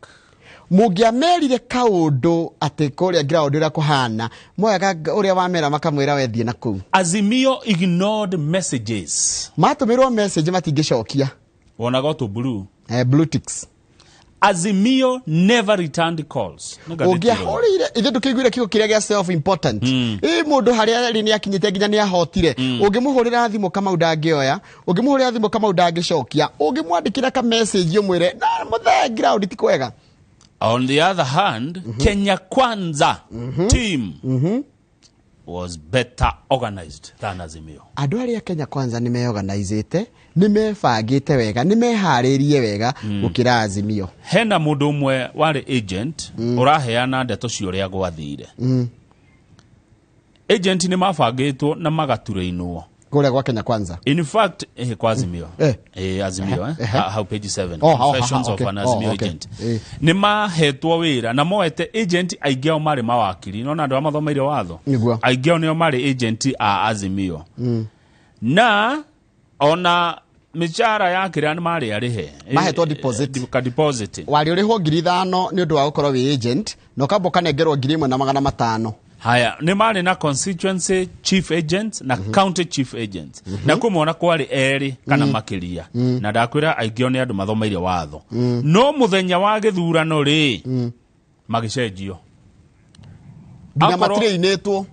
Mugiamerire kaundu ati kuria ground uria kuhana moyaga uria wamera makamwira wethie na kuu. Azimio ignored messages. Matumirwo message matingicokia. Wonaga to blue. Blue ticks. Azimio never returned calls. Ugiahorire ithe ndukiguire kigo kiria gia self important. Mundu haria ri ni akinyite nginya ni ahotire. Ungimuhurira thimu kama udangioya, ungimuhurira thimu kama udangicokia, ungimwandikira ka message umwire na muthe ground tikwega. On the other hand, Kenya Kwanza team was better organized than Azimio. Andu aria Kenya Kwanza ni meorganizete, ni mebangite wega, ni meharirie wega gukira Azimio. Hena mundu umwe wari agent uraheana ndeto cio gwathire. Agent ni mabangitwo na magatureino. Kule kwa Kenya Kwanza. In fact, kwa Azimio. Azimio, how page 7. Confessions of an Azimio agent. Ni mahetwo wira na moete agent aigeo mari mawakiri. Nona andu amathomeire watho. Aigeo nio mari agent a Azimio. Na ona michara yake ran mari arihe. Mahetwo deposit. Deposit. Wali urihwo 5,000 ni undu wa gukorwo wi agent, no kamboka nengerwo 1,500. Haya, ni mari na constituency chief agent na county chief agent. Na kumona kwari eri kana makiria. Na ndakwira aigio ni andu mathomeire watho. No muthenya wa githurano ri magicenjio. Nginya matrainetwo.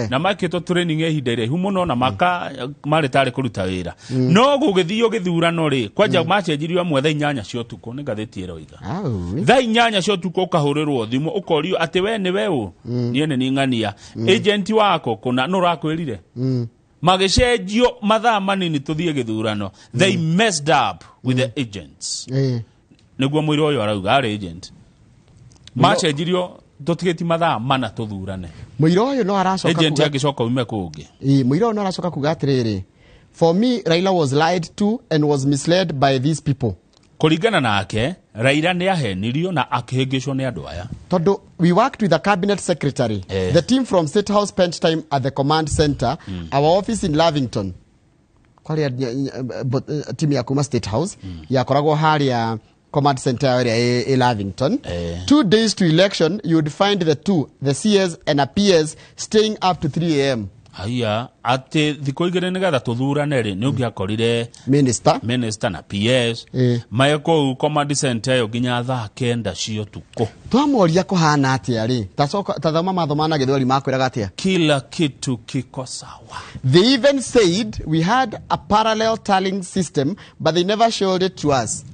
Na makitwo training ihinda iraihu muno na maka mari tari kuruta wira. No gugithio githurano ri kwanja macenjirio amwe thaa 8 cia utuku ni gatheti iroiga. Thaa 8 cia utuku ukahurirwo thimu ukorio ati we ni weũ niene ni ng'ania agent wako kuna nurakwirire magicenjio mathaa manini tuthie githurano. They messed up with the agents. Niguo mwiro uyu arauga ari agent macenjirio tutigeti mathaa mana tuthurane. Mwiro uyu no aracoka agent agicoka ume kungi. Mwiro uyu no aracoka kuga atiriri, for me Raila was lied to and was misled by these people. Kuringana nake Raila ni ahenirio na akihingicwo ni andu aya. Todo we worked with the cabinet secretary. The team from State House spent time at the command center, our office in Lavington. Kwali team ya kuma State House ya koragwo haria command center area in Lavington. 2 days to election, you would find the CS and a PS staying up to 3 a.m. Haya, ati thiko igire nigetha tuthurane ri ni ungiakorire minister na PS mayeko command center yo ginya thaa 9 cio tuko. Twamoria kuhana atia ri tathoma mathomana githori makwiraga atia kila kitu kiko sawa. They even said we had a parallel tallying system but they never showed it to us.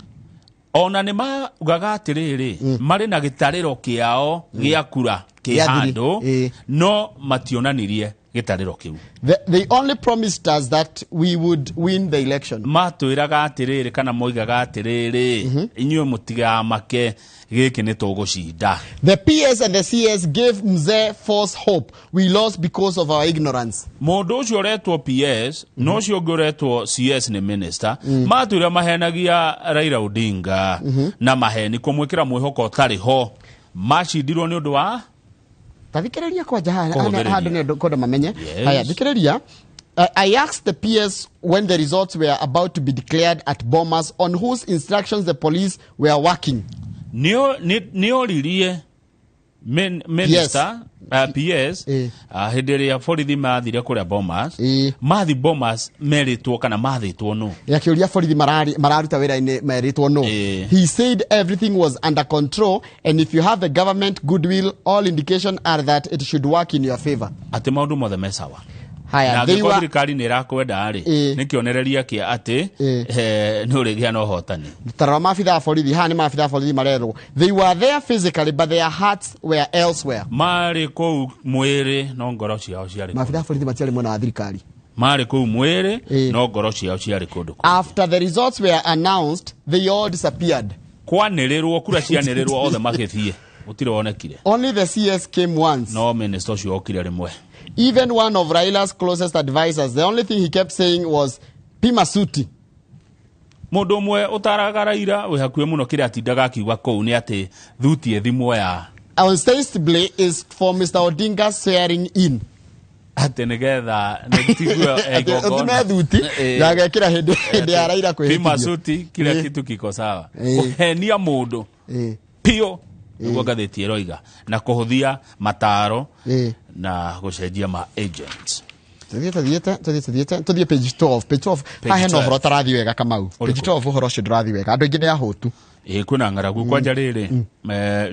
Ona ni maugaga atiriri mari na gitariro kiao gia kura kihandu no mationanirie gitariro kiu. They only promised us that we would win the election. Matwiraga atiriri kana moigaga atiriri inyuĩ mutiga make giki ni tugucinda. The PS and the CS gave Mzee false hope. We lost because of our ignorance. Mundu ucio retwo PS no cio ngoretwo CS ni minister matwira mahenagia Raila Odinga na maheni kumwikira mwihoko tari ho macindirwo ni undu wa tathikiriria kwa jahana handu ni koda mamenye. Haya thikiriria. I asked the PS when the results were about to be declared at Bomas on whose instructions the police were working. Nio lilie minister PS hindiri ya borithi mathire kuria Bomas mathi Bomas meritwo kana mathitwo no yakiuria borithi mararuta wira-ini meritwo no. He said everything was under control and if you have the government goodwill all indications are that it should work in your favor. Ati maundu mothe mesawa. Haya they were thirikari ni rakwenda ari ni kionereria kia ati no rigia no hotani tarama mafitha borithi hani mafitha borithi marerwo they were there physically but their hearts were elsewhere. Mari kou mwiri no ngoro ciao ciari mafitha borithi matiari mwana wa thirikari mari kou mwiri no ngoro ciao ciari kundu. After the results were announced they all disappeared. Kwanirirwo kura cianirirwo othe magithie utire wonekire. Only the CS came once. No minister cio okire rimwe. Even one of Raila's closest advisors, the only thing he kept saying was Pima suti. Mundu mwe utaraga Raila we hakuye muno kire atindaga akiuga kou ni ati thuti ethimwo ya ostensibly is for Mr. Odinga swearing in. Ati nigetha netigwo egogona thuti yagekira hindi ya Raila kwihitio. Pima suti kila kitu kiko sawa. Henia mundu pio niguo ngathĩti ĩroiga na kũhũthia mataro na gũcenjia ma agents. Tuthiĩ page 12 hahe no horo tarathi wega Kamau. Page 12 horo ũcio ndũrathi wega andũ aingĩ nĩ ahũtu. Kwĩna ng'aragu kwanja rĩrĩ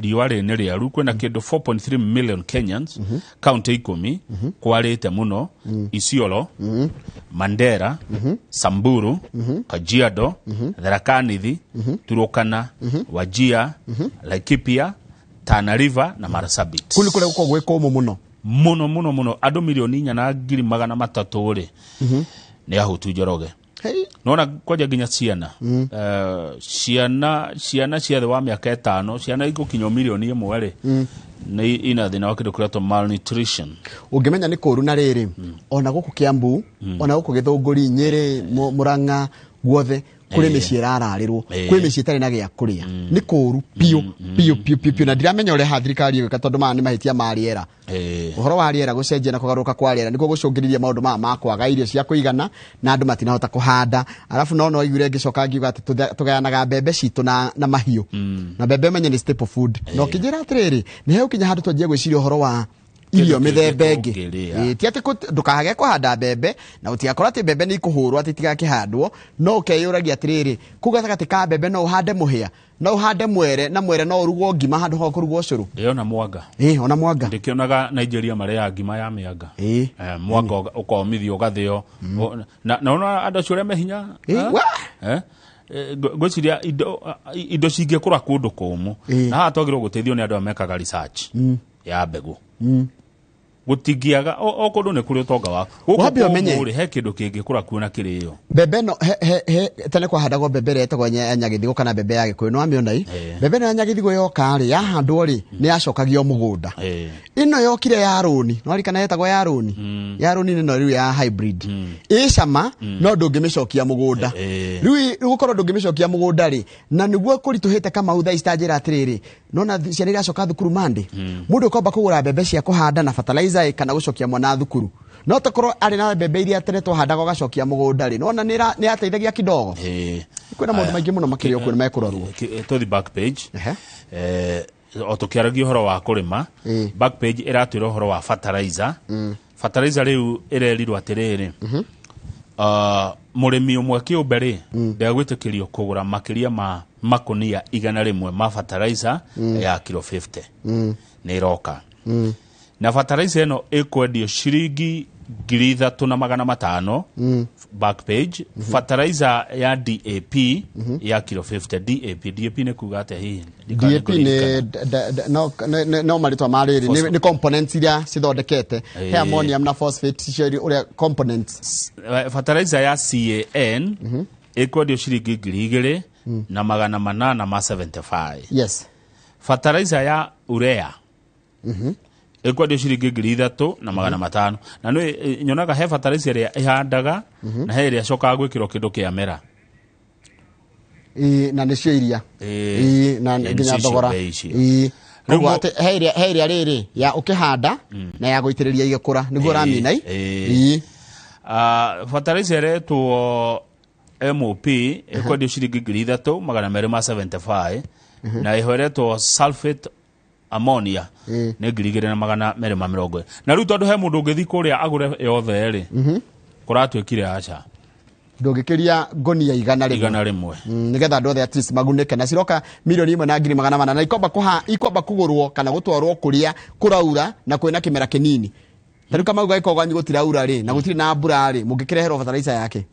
riũa nĩ rĩaru kwĩna kĩndũ 4.3 million Kenyans county 10 kwarĩte mũno Isiolo, Mandera, Samburu, Kajiado, Tharaka Nithi, Turkana, Wajir, Laikipia, Tana River na Marsabit. Kuli kule uko gweko muno muno andũ milioni 4,300 ri nĩ ahũtu Njoroge. Nona kwaja ginya ciana ciana ciathe wa mĩaka 5 ciana igũkinya milioni 1 ri ni ina thina wa kindu kuretwo malnutrition. Ungimenya ni kũru na rĩrĩ ona gũkũ Kiambu ona gũkũ Gĩthũngũri Nyeri Murang'a guothe kuri mĩciĩ rararĩrwo kuri mĩciĩ itarĩ na gĩa kũrĩa ni kũru pio na ndiramenya ũrĩa thirikari ĩgĩka tondũ maya nĩ mahĩtia ma rĩera. Ũhoro wa rĩera gũcenjia na kũgarũrũka kwa rĩera nĩkuo gũcũngĩrĩria maũndũ maya ma kwaga irio cia kũigana na andũ matinahota kũhanda. Arafu no igure ngĩcoka ngiuga atĩ tũgayanaga mbembe citũ na mahiũ na mbembe menye ni staple food no kĩnjĩra atĩrĩrĩ nĩ he ũkinya handũ twanjie gwĩciria ũhoro wa irio mĩthemba ĩngĩ ti atĩ ndũkahage kũhanda mbembe na ũtigakora atĩ mbembe nĩ ikũhũrwo atĩ itigakĩhandwo no ũkeyũragia atĩrĩrĩ kũu gatagatĩ ka mbembe no ũhande mũhĩa no ũhande mwere na mwere no ũrugwo ngima handũ ha kũrugwo ũcũrũ ona mwanga ona mwanga ndĩkĩonaga Nigeria marĩa ngima ya mĩanga mwanga ũkomithio ũgathĩo na ona andũ acio arĩa mehinya gwĩciria indo cingĩkũra kũndũ kũmũ na haha twagĩrĩirwo gũteithio nĩ andũ mekaga research ya mbegũ gutigiaga okondo ne kuri utonga wa wambe umenye uri he kindu kingikura kuona kiriyo mbembe no he tene kwa handagwo mbembe retagwo nyagithigo kana mbembe ya gikuyu no wamĩona mbembe no nyagithigo yoka ri yahandwo ri ni yacokagio mugunda ino yokire ya roni no rikana yetagwo ya roni ni no riu ya hybrid icama no ndungimicokia mugunda riu gukorwo ndungimicokia mugunda ri na niguo kurituhite kama utha istanjira atiriri nona ciana iracoka thukuru mande mundu ukomba kugura mbembe cia kuhanda na fertilizer kana gucokia mwana thukuru no takorwo ari na mbembe iria tene twahandaga gacokia mugunda ri nona ni ateithagia kidogo kwina maundu maingi muno makirio kwina mekurorwo to the back page otokiaragia horo wa kurima back page iratwira horo wa fertilizer fertilizer riu irerirwo atiriri murimi umwe kiumbe ri ndegwitikirio kugura makiria ma makonia 100 ma fertilizer ya kilo 50 ni roka na fertilizer eno ikwendio shiringi 3,500 back page. Fertilizer ya DAP ya kilo 50. DAP ne kuga ate hii DAP no maritwa mariri ni components iria cithondekete he ammonium na phosphate cio uria components. Fertilizer ya CAN ikwendio ciringi 2,000 na 875. Yes. Fertilizer ya urea ikwendio ciringi 3,000 na 500. Na no nyonaga he fertilizer ya ihandaga na he iria cokaga gwikirwo kindu kia mera. Na nicio iria na nginya thogora rĩu he iria rĩrĩ ya ukihanda na ya guitĩrĩria igĩkũra nĩguo ramina fertilizer to MOP ikwendio ciringi 3,275 na ihoretwo sulfate ammonia ne 2,250. Na rĩu tondu he mundu ungithi kuria agure yothe ri kuratwikire acha ndũngĩkĩria ngonia igana rĩmwe nigetha andũ othe at least magunĩke na ciroka 1,400,000 na ikomba kũgũrwo kana gũtwarwo kũrĩa kũraura na kwĩna kĩmera kĩnini. Tarĩu kama uga iko gwanyu gũtiraura rĩ na gũtirĩ na mbura rĩ mũngĩkĩreherwo fertilizer yake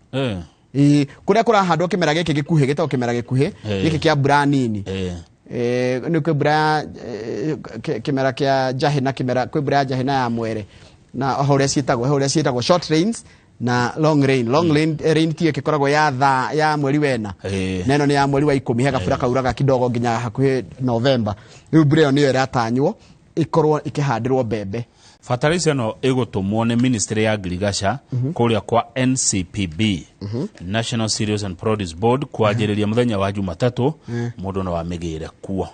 kũrĩa kũrahandwo kĩmera gĩkĩ gĩkuhĩ gĩtagwo kĩmera gĩkuhĩ gĩkĩ kĩa mbura nini nĩ kwĩ mbura kĩmera kĩa njahĩ na kĩmera kwĩ mbura ya njahĩ na ya mwere na ũrĩa ciĩtagwo short rains na long rain tie kikoragwo ya mweri wena neno ni ya mweri wa 10 hega bura kauraga kidogo nginya hakuhi November. Riu mbura niyo iratanywo ikorwo ikihandirwo mbembe. Fertilizer no igutumwo ni Ministry ya Agriculture kuria kwa NCPB National Cereals and Produce Board kwajiriria muthenya wa Jumatatu mundu no wamigire kuo.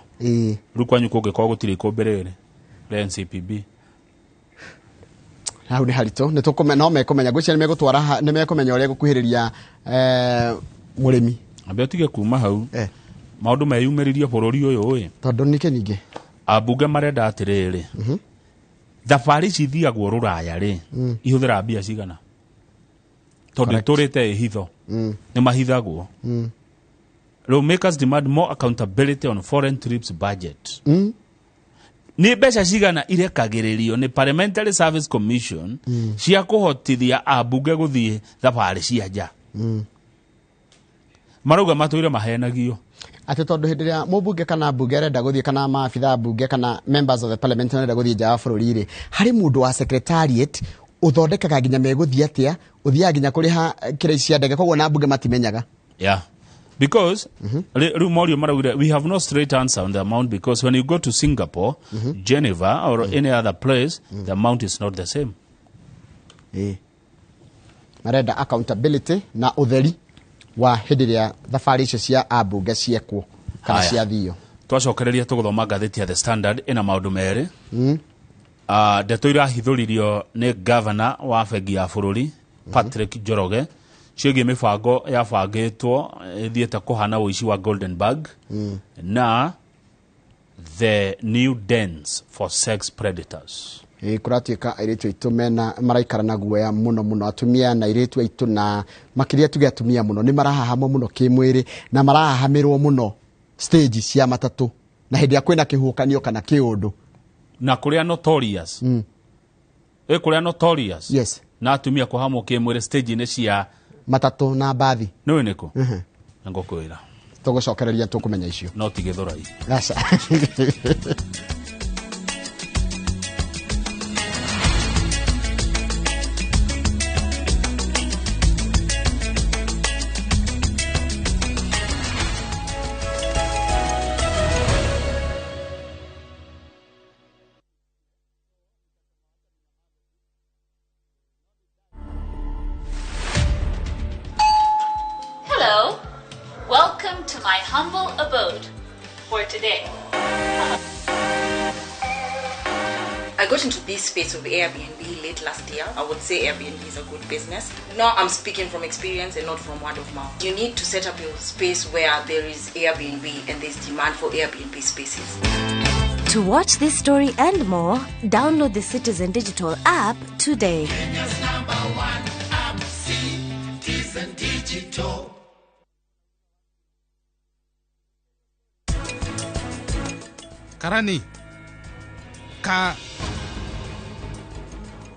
Riu kwanyu kungikorwo gutiri ikumbirire NCPB hau ni harito ne tukumenya no mekumenya gwicia ni megutwara ni mekumenya uria gukuhiriria murimi ambe tige kuma hau maundu meyumiririe bururi uyu tondu nike ninge abunge marenda atiriri thabari cithiagwo ruraya ri ihuthira mbia cigana tondu turite hitho ni mahithagwo lawmakers demand more accountability on foreign trips budget. Ni mbeca cigana irekagiririo ni Parliamentary Service Commission cia kuhotithia abunge guthie thabari cia nja maruga matwire mahenagio ati tondu hindi ria mubunge kana bunge arenda guthie kana maabitha bunge kana members of the parliament arenda guthie nja wa bururi ri hari mundu wa secretariat uthondekaga nginya meguthie atia uthia nginya kuriha kire cia ndege koguo na bunge matimenyaga because we have no straight answer on the amount because when you go to Singapore, Geneva or any other place, the amount is not the same. Marenda accountability na utheri wa hindi ria thabari icio cia abunge ciekwo kana cia thio. Twacokereria tuguthoma ngatheti ya The Standard ina maundu meri. Ndeto irahithuririo ni governor wa bengi ya bururi Patrick Njoroge ciĩgiĩ mibango yabangĩtwo ithiĩte kuhana ũici wa Goldenberg na the new dens for sex predators. Kuratuĩka airĩtu aitũ mena maraikara na guoya muno atumia na airĩtu aitũ na makĩria tuge atumia muno ni marahahamwo muno kĩmwĩrĩ na marahahamirwo muno stage cia matatũ na hĩndĩ ya kwĩna kĩhukanio kana kĩũndũ na kũrĩa notorious kũrĩa notorious yes na atumia kuhamwo kĩmwĩrĩ stage-inĩ cia matatu na bathi no niko ngokwira tugucokereria tukumenya icio no tigithurai aca Welcome to my humble abode for today. I got into this space of Airbnb late last year. I would say Airbnb is a good business. Now I'm speaking from experience and not from word of mouth. You need to set up your space where there is Airbnb and there's demand for Airbnb spaces. To watch this story and more, download the Citizen Digital app today. Kenya's #1 app, Citizen Digital. Karani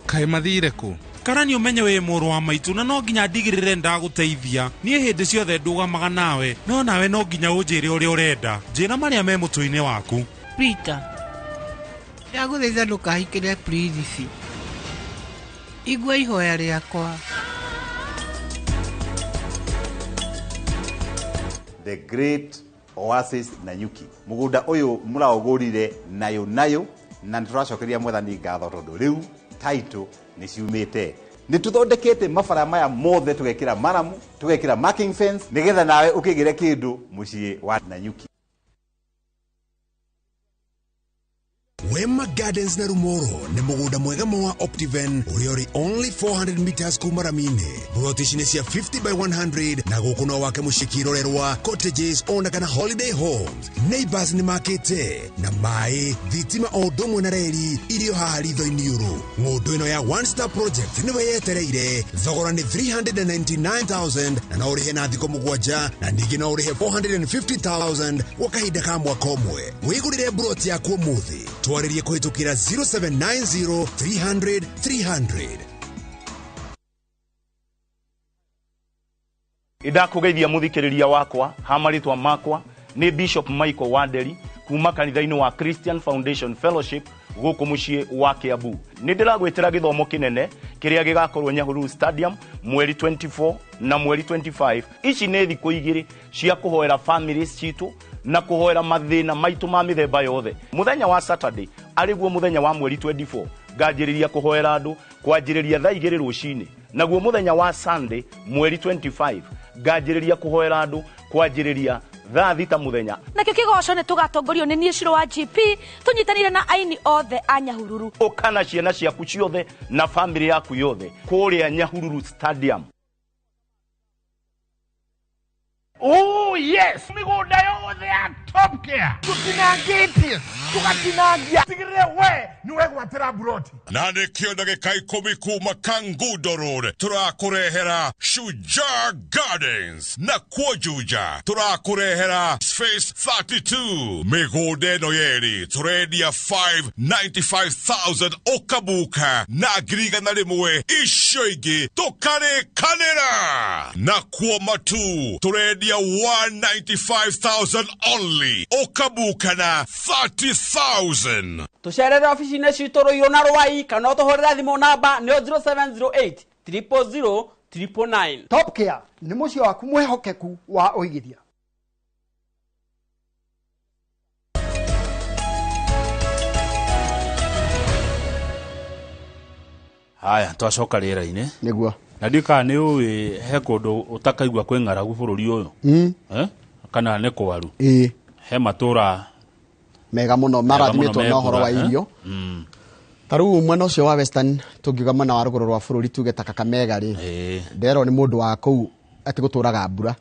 kaĩ mathire kũ ikarani umenye we muru wa maitu na no nginya ndigirire ndaguteithia nie hindi ciothe ndugamaga nawe no nawe no nginya unjire uria urenda njira maria me mutuini waku Peter ndaguthaitha ndukahikire please igua ihoya riakwa. The great oasis Nanyuki mugunda uyu muraogurire nayo na turacokeria mwathani ngatho tondu riu title ni ciumite ni tuthondekete mabara maya mothe tugekira maramu tugekira marking fence nigetha nawe ukigire kindu mucii wa Nanyuki. Wema Gardens na Rumoro ni mugunda mwega wa Optiven uriori only 400 meters kuma Ramine. Brotishine cia 50 by 100 na guku no wake mushikirorerwa cottages ona kana holiday homes. Neighbors ni makete na mai thitima o domwe na reri irio haha ritho-ini Inooro. Ng'undu ino ya one star project niwe yetereire thogora ni 399,000 na no urihe na thiko mugwanja na ningi no urihe 450,000 gwa kahinda ka mwaka umwe. Wigurire broti yaku umuthi twaririe kuhitukira 0790 300 300. Idakugeithia muthikiriria wakwa hamaritwa makwa ni Bishop Michael Wanderi kuma kanitha-ini wa Christian Foundation Fellowship guku mucii wa Kiambu. Ni ndiragwitira githomo kinene kiria gigakorwo Nyahururu Stadium mweri 24 na mweri 25. Ici ni thiku igiri cia kuhoera families citu na kuhoera mathina maitu ma mithemba yothe. Muthenya wa Saturday ariguo muthenya wa mweri 24 ngajiriria kuhoera andu kwanjiriria thaa 2 rucini. Naguo muthenya wa Sunday mweri 25 ngajiriria kuhoera andu kwanjiriria thaa 6 muthenya. Nakio kigoco ni tugatongorio ni nie Shiro wa GP tunyitanire na aini othe a Nyahururu. Ukana ciana ciaku ciothe na family yaku yothe kuria Nyahururu Stadium. Oh yes, migunda yothe ya Top Care tutinangite tugatinagia tigire we niwe gwatira broti na nikio ndagika 10 kuma Kangundo Road turakurehera Shujaa Gardens na Kwojuja turakurehera Space 32 migunda ino yeri turedia 595,000 okabuka na griga na rimwe icio ingi tukarekanira na Kwomatu turedia 195,000 only okabuka na 30,000. Tusherere ofisi-ini citu Ruiru na Rwai kana tuhorera thimu namba ni 0708 000 999. Top Care ni mucio waku mwehokeku wa uigithia. Haya twacoka rĩera-inĩ niguo na ndika nĩ ũĩ he kũndũ ũtakaigua kwĩ ng'aragu bũrũri ũyũ kana nĩ kwaru he matũra mega muno marathimĩtwo na ũhoro wa irio taru mwena ũcio wa Western tungiuga mwena wa rũgũrũ rwa bũrũri tuge ta Kakamega rĩ nderwo nĩ mũndũ wa kũu ati gũtũraga mbura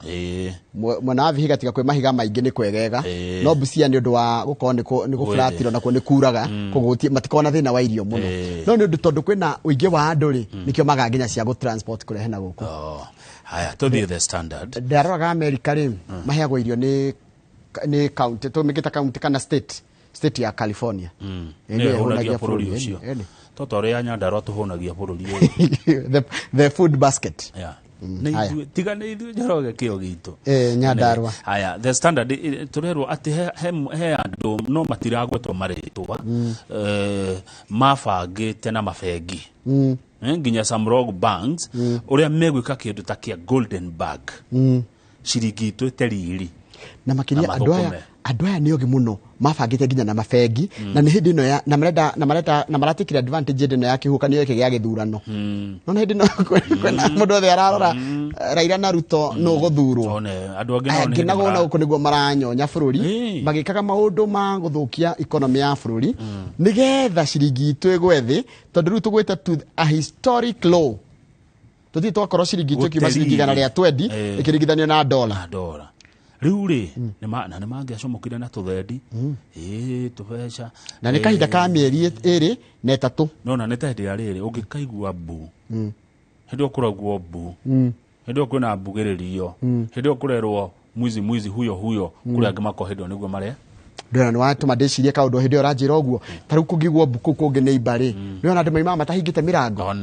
mwena wa Vihiga tiga kwĩ mahiga maingĩ nĩ kwegega no Busia nĩ ũndũ wa gũkorwo nĩ gũburatĩrwo nakuo nĩ kuraga koguo matikona thĩna wa irio mũno no nĩ ũndũ tondũ kwĩna ũingĩ wa andũ rĩ nĩkĩo maga nginya cia gũtransport kũrehe na gũkũ haya tũthiĩ The Standard ndaroraga America rĩ maheagwo irio nĩ county tũmĩkĩta county kana state ya California nĩ hũnagia bũrũri ũcio tondũ ũrĩa Nyandarua tũhũnagia bũrũri ũyũ the food basket tiga nĩ ithuĩ Njoroge kĩo gitũ Nyandarua. Haya The Standard tũrerwo atĩ he andũ no matiragwetwo marĩtwa mabangĩte na mabengi nginya some rogue banks ũrĩa megwĩka kĩndũ ta kĩa golden bag ciringi itwĩte riri na makiria andũ aya nĩ ogi mũno mabangĩte nginya na mabengi na nĩ hĩndĩ ĩno ya na maratikira advantage ĩno ya kĩhukanio gĩkĩ gĩa gĩthurano no nĩ hĩndĩ ĩno mũndũ othe ararora Raila na Ruto no gũthurwo angĩ nagona gũkũ nĩguo maranyonya bũrũri magĩkaga maũndũ ma gũthũkia economy ya bũrũri nĩgetha ciringi itũ ĩgwe thĩ tondũ rĩu tũgwĩte to a historic low tũthiĩ twakorwo ciringi itũ kiuma ciringi 120 ĩkĩringithanio na dola riu ri nĩ mangĩacomokire na tũthendi tũbeca na nĩ kahinda ka mĩeri 2 na 3 no na nĩ ta hĩndĩ ya rĩrĩ ũngĩkaigua mbu hĩndĩ ũkũragwo mbu hĩndĩ ũkwĩna mbugĩrĩrio hĩndĩ ũkũrerwo mwizi huyo kũrĩa angĩ makohĩndwo nĩguo marĩa ndona nĩ watũma ndĩcirie kaũndũ hĩndĩ ũranjĩra ũguo ta rĩu kũngĩgwo mbu kũu kũngĩ nĩ ibarĩ nĩona andũ maima matahingĩte mĩrango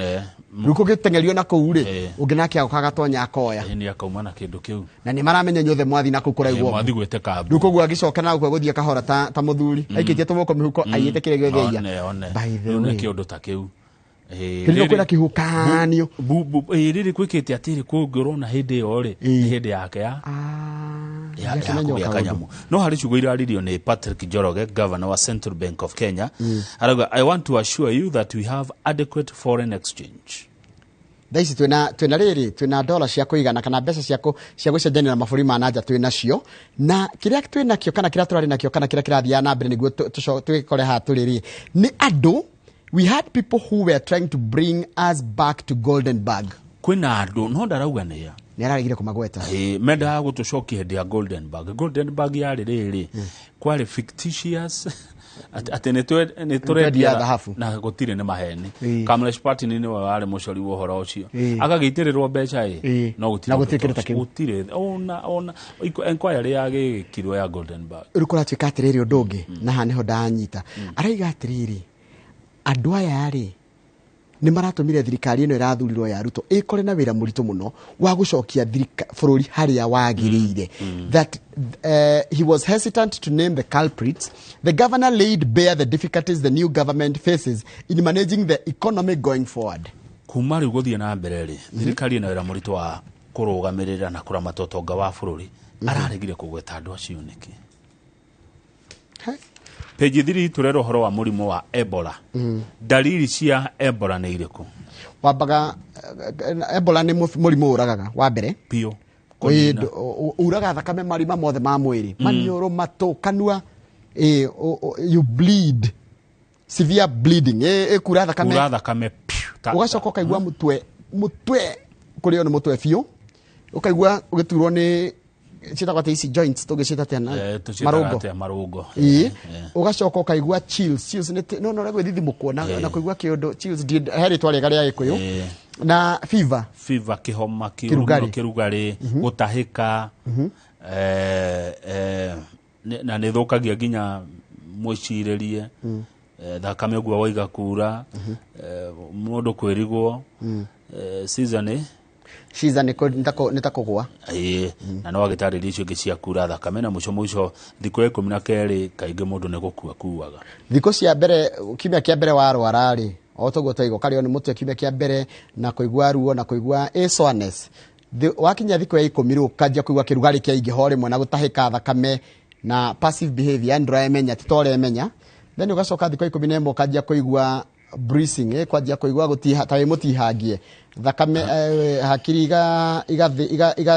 ruko gitengerio na kuu ri unginake akokaga tonya akoya ni akauma na kindu kiu na ni maramenya nyothe mwathi na kukura igwo mwathi gwete kambu ruko gwa gicoka na gwa guthia kahora ta muthuri aikitie tumoko mihuko ayite kire gyo by the way kiundu ta kiu Kiri kwina kihukanio riri kwikite atiri kungiro na hindi yo ri hindi yake ya kanyamu no hari chugo iraririo ni Patrick Njoroge, governor wa Central Bank of Kenya. Araga, I want to assure you that we have adequate foreign exchange. Daisi twina riri twina dola cia kuigana kana mbeca cia gucenjania na maburi ma nanja twina cio na kiria twina kio kana kiria turari na kio kana kiria kirathia na mbere niguo twikore ha turiri ni andu. We had people who were trying to bring us back to Goldenberg. Kwina andu no ndarauga ni ya ni aragire kumagweta menda gutucokia hedi ya Goldenberg yari riri kwari fictitious atene turedia na gutire ni maheni Kamlesh Party ni wale mucori wo horo ucio agagiitirirwo mbeca no gutire ona inquiry yage kirwa ya Goldenberg urikora twikatiriri undungi na haneho ndanyita araiga atiriri andu aya ri ni maratumire thirikari ino irathurirwo ya Ruto ikore na wira muritu muno wa gucokia bururi haria wagirire that he was hesitant to name the culprits. The governor laid bare the difficulties the new government faces in managing the economy going forward. Kumari guthie na mbere ri thirikari ino wira muritu wa kurugamirira na kuramata utonga wa bururi araregire kugweta andu acio niki Page 3 turero horo wa murimo wa Ebola. Dalili cia Ebola ni iriku? Wambaga Ebola ni murimo uragaga wa mbere. Pio. Uraga thakame marima mothe ma mwiri. Manioro matu kanua you bleed. Severe bleeding. Kura thakame. Kura thakame. Ugacoka kaigua mutwe kuri ono mutwe fio. Ukaigua ugiturwo ni chita isi joints tugicita tena marungo ugacoka ukaigua chills no regwe thithimukwo na kuigua kiundu chills heri twari gari ya gikuyu na fever kihoma kirugari gutahika na nithukagia ginya mwiciririe thakame gwa waiga kura mundu kwirigwo season shiza nitakogwa na no agitariria icio ngi kura thakame na muco thiko 12 kainge mundu ne gukuaga thiko cia mbere kimya kia mbere warwara ri otogo taigo kari oni mutwe kimya kia mbere na kuigwa ruo na kuigwa soreness wakinya thiko ya 10 ru kajia kuigwa kirugari kia ingi hore mwe na gutahika thakame na passive behavior ndra emenya titore emenya then ugacoka thiko 11 kajia kuigwa breathing kwajia kuigwa gutiha tawe mutihangie thakame hakiri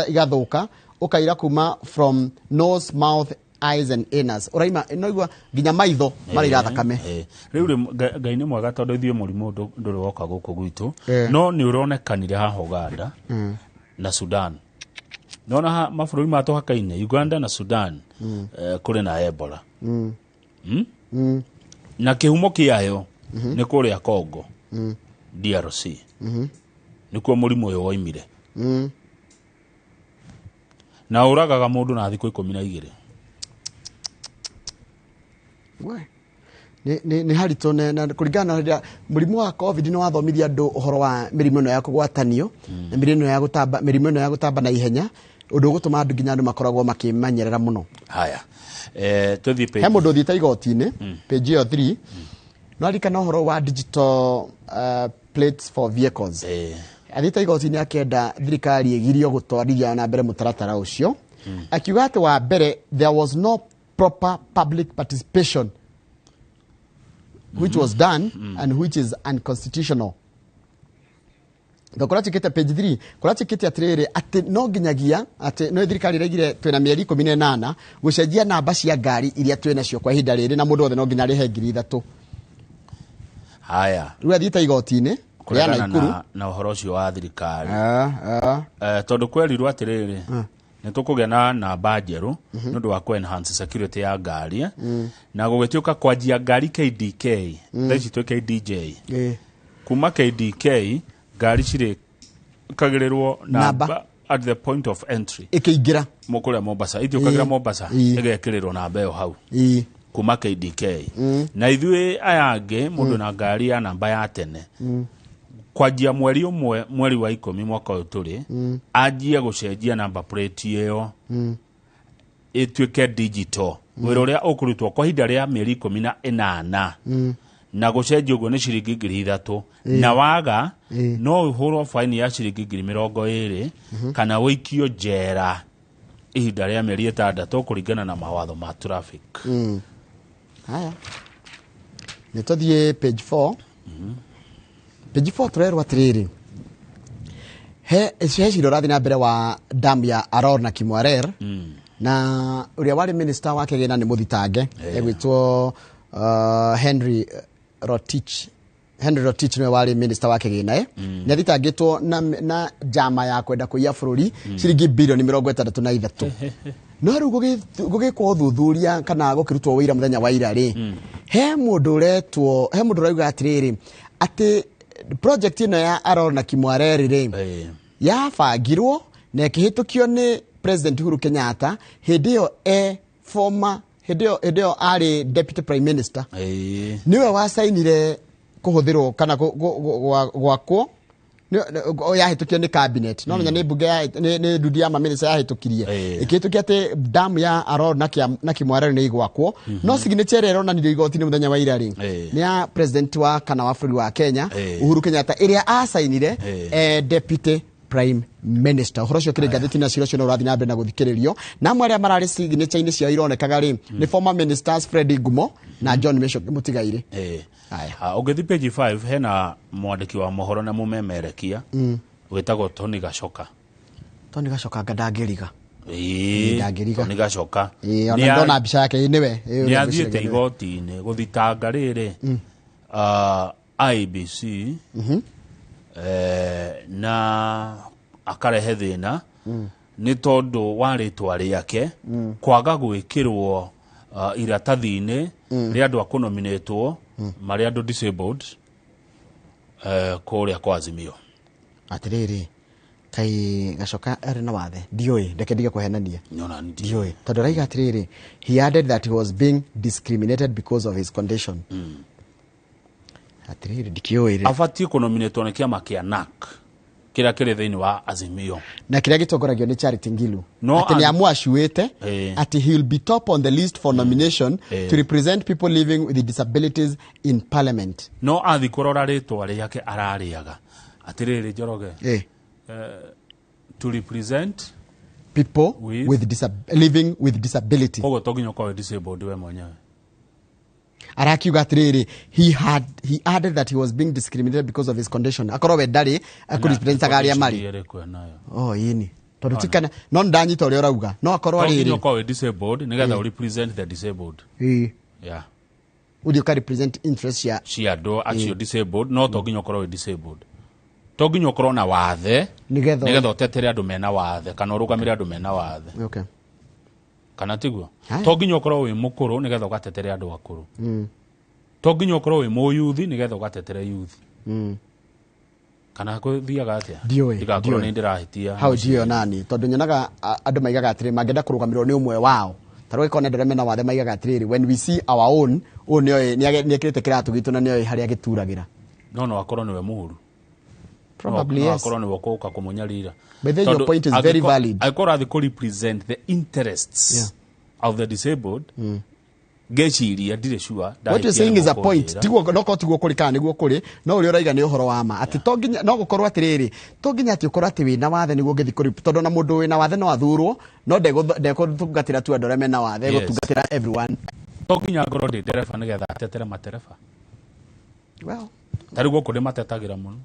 igathuka ukaira kuma from nose mouth eyes and anus uraima inoigwa ginya maitho marira thakame riu ngai ni mwega tondu ithio murimu nduri woka guku gwitu no ni uronekanire haha Uganda na Sudan nona mabũrũri matohakaine Uganda na Sudan kuri na Ebola na kihumo kiayo ni kuria Congo DRC nikuo murimu uyu woimire na uragaga mundu na thiko 12 ni harito na kuringana na murimu wa COVID ni wathomithia andu uhoro wa mirimo ino ya kugwatanio na mirimo ino ya gutamba na ihenya undu gutuma andu ginya andu makoragwo makimanyerera muno haya tuthi page he mundu thita igotini page yo 3 no arikana uhoro wa digital plates for vehicles athita igotini akenda thirikari igirio gutwarithia na mbere mutaratara ucio akiuga ati wa mbere there was no proper public participation which was done and which is unconstitutional. Dokora chikete page 3 kora chikete atiriri ati no ginyagia ati no thirikari regire twina mieri 18 gucenjia namba cia ngari iria twina cio kwa ihinda riri na mundu othe no ginya rihe ngiri 3. Haya riu athita igotini kuregana na uhoro ucio wa thirikari tondu kwerirwo atiriri nitukugia na namba njeru nundu wa enhance security ya ngari na gugituka kwanjia ngari KDK thaici twe KDJ kuma KDK ngari ciri kagirirwo namba at the point of entry ikiingira mukuria Mombasa ithiukagira Mombasa igekirirwo namba yo hau kuma KDK na ithui ayange mundu na ngari ya namba ya tene kwanjia mweri umwe mweri wa 10 mwaka uyu turi anjia gucenjia number plate iyo ituike digital wira uria ukurutwo kwa hinda ria mieri 18 na gucenjia uguo ni ciringi 3,000 na waga no uhurwo fine ya ciringi 20,000 kana wikio njera ihinda ria mieri 6 kuringana na mawatho ma traffic. Haya, nituthie page 4. Page 4 turerwa atiriri he ciro rathi na mbere wa dam ya Aror na Kimwarer na uria wari minister wa kigina ni muthitange egwitwo Henry Rotich niwe wari minister wa kigina ni athitangitwo na jama ya kwenda kuiya bururi ciringi bilioni 63 no riu gugikwo thuthuria kana gukirutwo wira muthenya wa ira ri he mundu rauga atiriri ati project ino ya Aror na Kimwarer ri yabangirwo na ikihitukio ni President Uhuru Kenyatta hidio former hidio ari deputy prime minister niwe wasainire kuhuthirwo kana gwakwo yahitukio ni cabinet no menya ni bunge ni ndudi ya minister yahitukirie ikihitukia ati dam ya Aror na Kimwarer ni igwakwo no signature ero na ndio igoti ni muthenya wa ira ri ni ya president wa kana wa bũrũri wa Kenya Uhuru Kenyatta iria asainire deputy prime minister horo cio kiri gatheti na ciro urathi na mbere na guthikiririo na amwe aria marari signature-ini cio ironekaga ri ni former ministers Fred Ngumo na John Mesho Mutigaire. Haya ugethi page 5 hena mwandiki wa mohoro na mumemerekia wetagwo Tony Gacoka ngandangiriga Tony Gacoka ona ndona mbica yake niwe ni athiete igoti-ini guthitanga riri IBC na akarehe thina ni tondu wa ritwa riake kwaga gwikirwo iratathi-ini ria andu akunominatwo mari andu disabled kuria kwa Azimio atiriri kai Gacoka ari na wathe ndioi ndeke ndige kuhenania ndioi tondu raiga atiriri he added that he was being discriminated because of his condition atiriri ndikioi afatie kunominatwo ni kiama kia NAC kira kire thiini wa Azimio na kiria gitongoragio ni Charity Ngilu ati ni amwashuite ati he will be top on the list for nomination to represent people living with disabilities in parliament no athi kurora ritwa riake arariaga atiriri Njoroge to represent people living with disability kogo toginyo kwa disabled we mwenyewe arakiuga atiriri he added that he was being discriminated because of his condition akorowe ndari akurepresentaga aria mari ini tondu tikana no ndanyita uria urauga no akorwo ari toginyo kwa disabled nigetha represent the disabled yeah would you represent interest ya do actually disabled no toginyo kwa disabled toginyo kwa na wathe nigetha utetere andu mena wathe kana urugamire andu mena wathe okay kana tiguo toginyo ukorwo wi mukuru nigetha ugatetere andu akuru toginyo ukorwo wi muyuthi nigetha ugatetere youth kana kuthiaga atia ndigakorwo ni ndirahitia how dio nani tondu nyonaga andu maigaga atiri mangenda kurugamirwo ni umwe wao tarwo ikone ndere mena wathe maigaga atiri when we see our own ni ekirite kiratu gitu na ni haria gituragira no akorwo niwe muhuru probably yes akorwo niwe kuka kumunyarira but then your point is very valid akorwo athi ku represent the interests of the disabled geciria ndire sure what you saying is a point tiguo no ko tiguo kuri kana niguo kuri no uri uraiga ni uhoro wa ma ati to nginya no gukorwo atiriri to nginya ati ukorwo ati wina wathe niguo ngithi kuri tondu na mundu wina wathe no athurwo no ndego tungatira tu andore mena wathe gutungatira everyone to nginya ngoro ndi dereva nigetha atetere matereba well tariguo kuri matetagira muno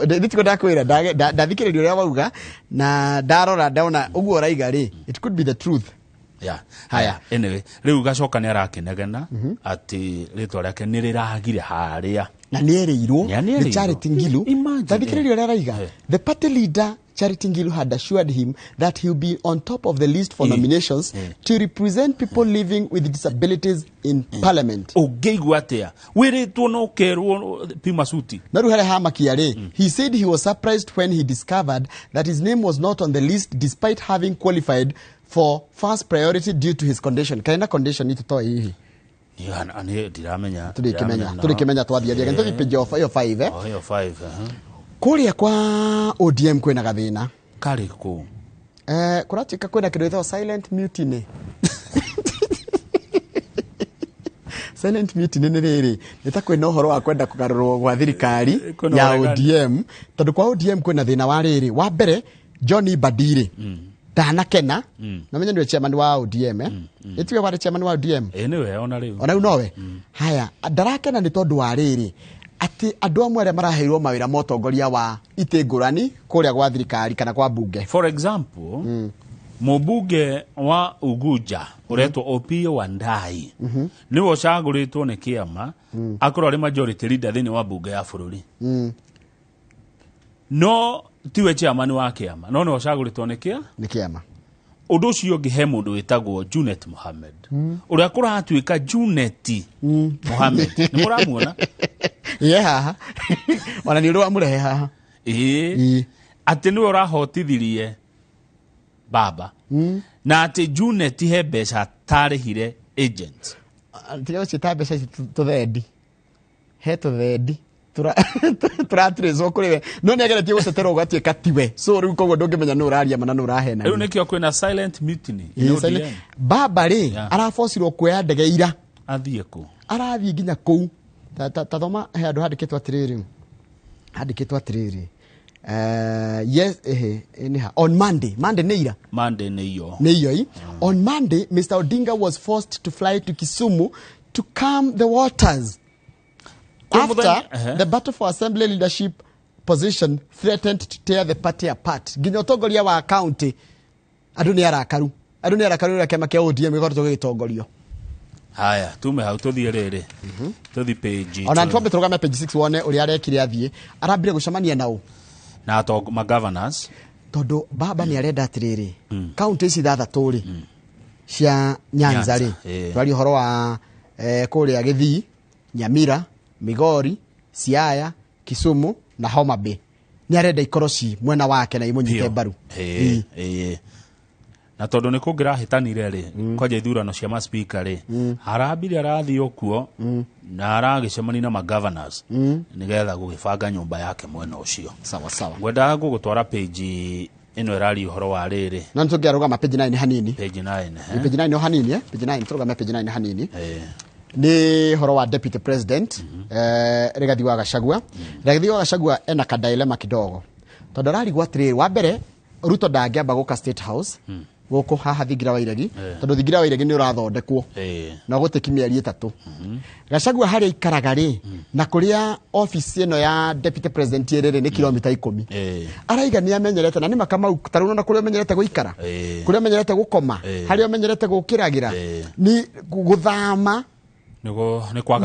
nditiko ndakwira ndathikiririo uria wauga na ndarora ndaona uguo uraiga ri it could be the truth haya anyway riu Gacoka ni arakenegena ati ritwa riake ni riragire haria na ni ereirwo ni Charity Ngilu ndathikiririo uria araiga the party leader Charity Ngilu had assured him that he will be on top of the list for nominations to represent people living with disabilities in parliament. Ogeigwa atia wiritwo no kerwo pima suti na ruhere hamakia ri he said he was surprised when he discovered that his name was not on the list despite having qualified for first priority due to his condition. Kaina condition ni tutoa hihi Ani ndiramenya. Turikimenya twathiathia gento page of yo 5 Oh yo 5 Kuria kwa ODM kwina gathina. Kari ku. Kuratika kwina kindu silent mutiny. Silent mutiny ni riri nitakwina uhoro wa kwenda kugarurwo gwa thirikari ya ODM tondu kwa ODM kwina thina wa riri wa mbere Johnny Badire ndanakena na menya ndiwe chairman wa ODM itiwe wari chairman wa ODM niwe ona riu nowe haya ndarakena ni tondu wa riri ati andu amwe aria maraheirwo mawira motongoria wa itingurani kuria gwa thirikari kana kwa bunge. For example Mubunge wa Uguja uretwo Opio Wandai niwe ucaguritwo ni kiama akorwo ari majority leader thini wa bunge ya bururi no tiwe chairman wa kiama no ni ucaguritwo ni kiama. Undu ucio ungi he mundu witagwo Junet Mohammed uria kuratuika Junet Mohammed ni muramuona yeah wana ni ro murehe haha ati ni urahotithirie baba na ati Junet he mbeca tarihire agent tiyo cita mbeca tuthendi he tuthendi turatrezo kuriwe no ni ageretie gucetera ugatuika tiwe so riu koguo ndungimenya no uraria mana no urahena riu nikio kwina silent mutiny baba ri arafocirwo kuoya ndege ira athie ku arathie nginya ku tathoma he andu handikitwo atiriri yes on Monday ni iyo on Monday Mr. Odinga was forced to fly to Kisumu to calm the waters after the battle for assembly leadership position threatened to tear the party apart. Ginya utongoria wa county andu ni arakaru ria kema kia ODM igorto gitongorio. Haya tume hau tuthie riri tuthi page ona twambe turugame page 6 wone uri arekire athie arambire gucemania nao na ato ma governors tondu baba ni arenda atiriri county ici thathatũ ri cia Nyanza ri twari horo wa kuria Githii, Nyamira, Migori, Siaya, Kisumu na Homa Bay ni arenda ikoroci mwena wake na imunyite mbaru na tondu ni kungira hitanire ri kwaje ithurano cia ma speaker ri arambire arathi okuo na aragicemani na ma governors nigetha gugibanga nyumba yake mwena ucio sawa ngwenda gugutwara page ino irari uhoro wa riri na ntungiarugama page 9 hanini page 9 page 9 hanini page 9 turugama page 9 hanini ni horo wa deputy president Rigathi wa Gachagua ena ka dilemma kidogo tondu rari gwatiriri wa mbere Ruto ndangĩamba guka State House guku haha Thingira wa Iregi tondu Thingira wa Iregi ni urathondekwo na gutiki mieri 3 Gachagua hari ikaraga ri na kuria office ino ya deputy president iriri ni kilomita 10 araiga ni amenyerete na ni makama taruno na kuria amenyerete guikara kuria amenyerete gukoma hari amenyerete gukiragira ni guthama ni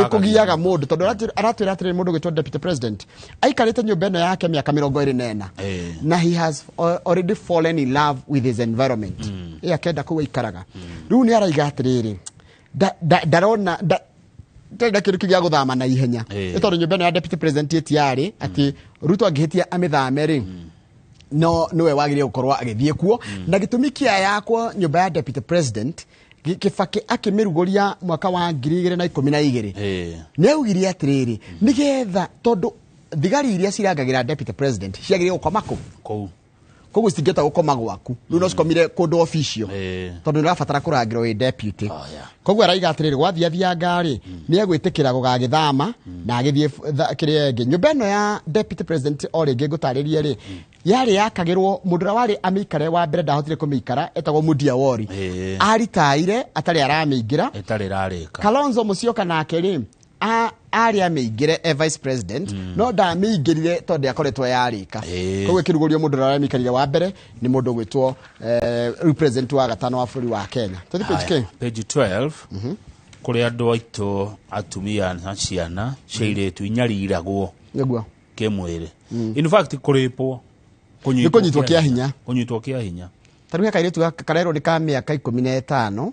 kugiaga mundu tondu aratwira atiri mundu gwitwa deputy president aikarite nyumba ino yake miaka 24 na he has already fallen in love with his environment akenda kuwa ikaraga riu ni araiga atiriri darona tenda kindu kigia guthama na ihenya tondu nyumba ino ya deputy president etiari ati Ruto angihitia amithame ri no niwe wagirie gukorwa agithie kuo na gitumi kia yakwo nyumba ya deputy president Kibaki akimiruguria mwaka wa 2012 ni augire atiriri nigetha tondu thigari iria cirangagira deputy president ciagire gukomako koguo citingeta gukoma gwaku riu no cikomire kundu official tondu ni rabatara kurangirwo wi deputy koguo araiga atiriri gwathiathia ngari ni egwitikira gugagithama na agithie kirienge nyumba ino ya deputy president oringi ngutaririe ri yari yakagirwo mundu wari amikare wa mbere ndahotire kumikara etagwo Mudia Wori aritaire atari aramiingira etari rarika Kalonzo Musyoka nake ri ari amingire vice president no ndamingirire tondu akoretwo yarika koguo kirugurio mundu aramikarire wa mbere ni mundu gwitwo represent wa gatano wa buri wa Kenya page 12 kuri andu aitu atumia na ciana ciairetu inyariragwo niguo kimwiri in fact kuripwo kunyitwo kia hinya taruya kairetu karero ni ka miaka 15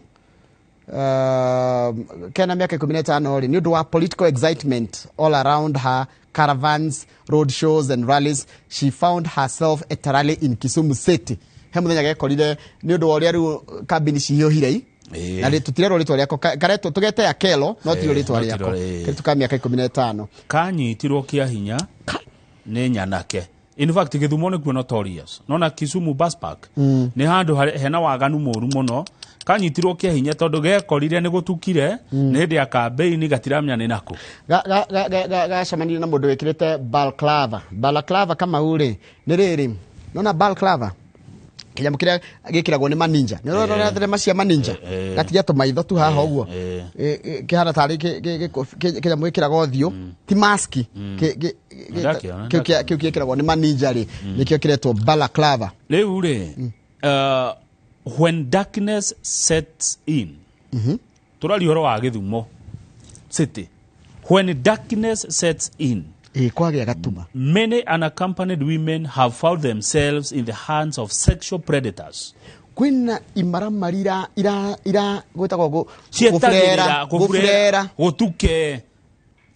kena miaka 15 ri ni undu wa political excitement all around her caravans, road shows and rallies. She found herself at a rally in Kisumu City he muthenya gekorire ni undu wa uria riu kabini cihiohire na rä tutirerwo rä twa rä ako karetwo tå gete akelo no tirwo rä twa rä ako kä tå ka mä aka 15 kanyitirwo kä a hinya nä nyanake. In fact gä thumo nä kuo notorious nona Kisumu bus park nä handå hena waganu mũru mũno. Kanyitirwo kä a hinya tondå gekorire nä gå tukire nä hä ndä ya kambeini gatiramenya nä nakå gacemanirie na må ndå wä kä rä te balaclava Kamau rä nä rä rä nona balaclava kinyamå kä rä a gä kä ragwo nä maninja nä rorora thenema cia maninja gatigia tå maitho tu haha å guo kä hana tarä kä nyamå gä kä ragwo thiå ti maski kä u gä kä ragwo nä maninja rä nä kä o kä retwo balaclava rä u rä when darkness sets in tå rari horo wa gä thumo city when darkness sets in kwagä gatuma many unaccompanied women have found themselves in the hands of sexual predators. Kwina imaramari ira gwetagwo gufurera gutuke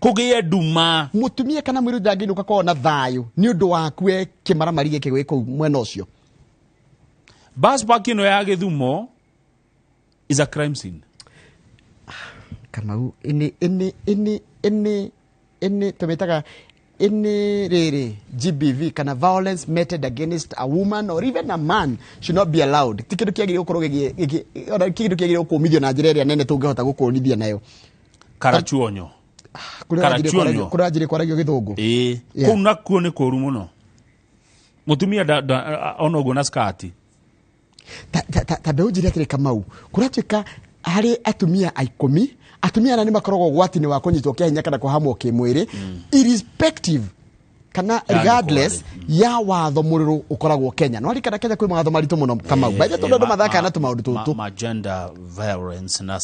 kugie nduma mutumia kana mwiru ndanginuka ko na thayo ni undu waku kimaramari gike gwiko mwena ucio. Bus park ino ya Githumo is a crime scene. Kamau ini tumetaga ini riri GBV kana violence meted against a woman or even a man should not be allowed. Tikindu kiagire gukorwo kigindu kiagire gukumithio na njira iria nene tungihota gukunithia nayo. Karachuonyo kurajire kwaragio githungu kuu nakuo ni kuru muno mutumia ona uguo na skati ta mbeu njire atiri Kamau kuratuika hari atumia 10 atumia nani makoragwo gwatini wa kunyitwo kia hinya kana kuhamwo kimwiri irrespective kana regardless ya watho mururu ukoragwo Kenya no arikana Kenya kwi mawatho maritu muno Kamau baje tondu mathaka na tumaundu tutu gender violence na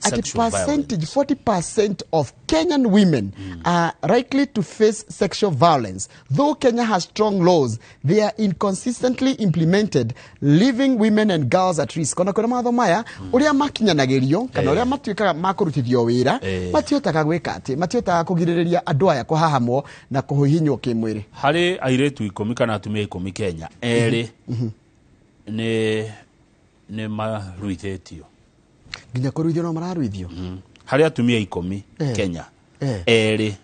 at a percentage 40% of Kenyan women are likely to face sexual violence. Though Kenya has strong laws, they are inconsistently implemented, leaving women and girls at risk. Kona kuna mawatho maya uria makinyanagirio kana uria matuikaga makurutithio wira matiotaga gwika ati matiotaga kugiririria andu aya kuhahamwo na kuhihinywo kimwiri. Hari airetu 10 kana atumia 10 Kenya eri ne maruithetio nginya kuruithio no mararuithio hari atumia 10 Kenya eri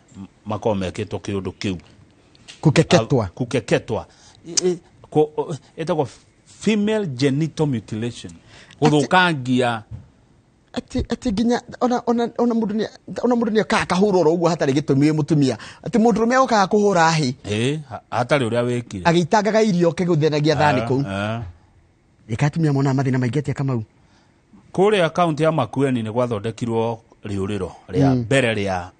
makomeketwo kiundu kiu kukeketwa etagwo female genital mutilation guthukangia ati nginya ona mundu ni kahuroro uguo hatari gitumie mutumia ati mundu rume oka kuhura hi hatari uria wekire agitangaga irio kiguthenagia thani ku ikatumia mona mathina maingeti Kamau kuri account ya Makueni ni gwathondekirwo riuriro ria mbere ria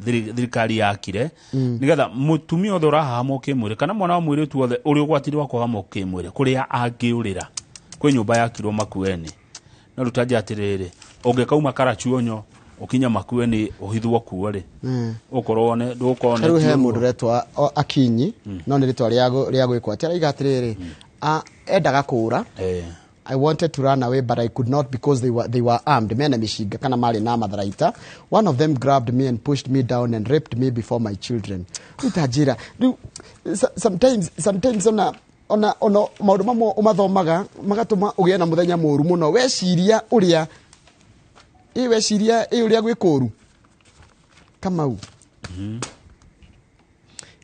thirikari yakire nigetha mutumia othe urahahamwo kimwiri kana mwana wa mwiri tu othe uri ugwatiri wa kuhahamwo kimwiri kuria angiurira kwi nyumba yakirwo Makueni na rutaje atiriri ungekauma Karachuonyo ukinya Makueni uhithwo kuo ri ukorwo ne ndukone he mundu retwa Akinyi no ni ritwa ria gwikwa atira igatiriri endaga kura I wanted to run away, but I could not because they were armed. Mena mishiga kana mali na matharaita. One of them grabbed me and pushed me down and raped me before my children. Utajira. Sometimes ona maundu mamwe umathomaga magatuma ugie na muthenya muru muno weciria uria gwikuru Kamau.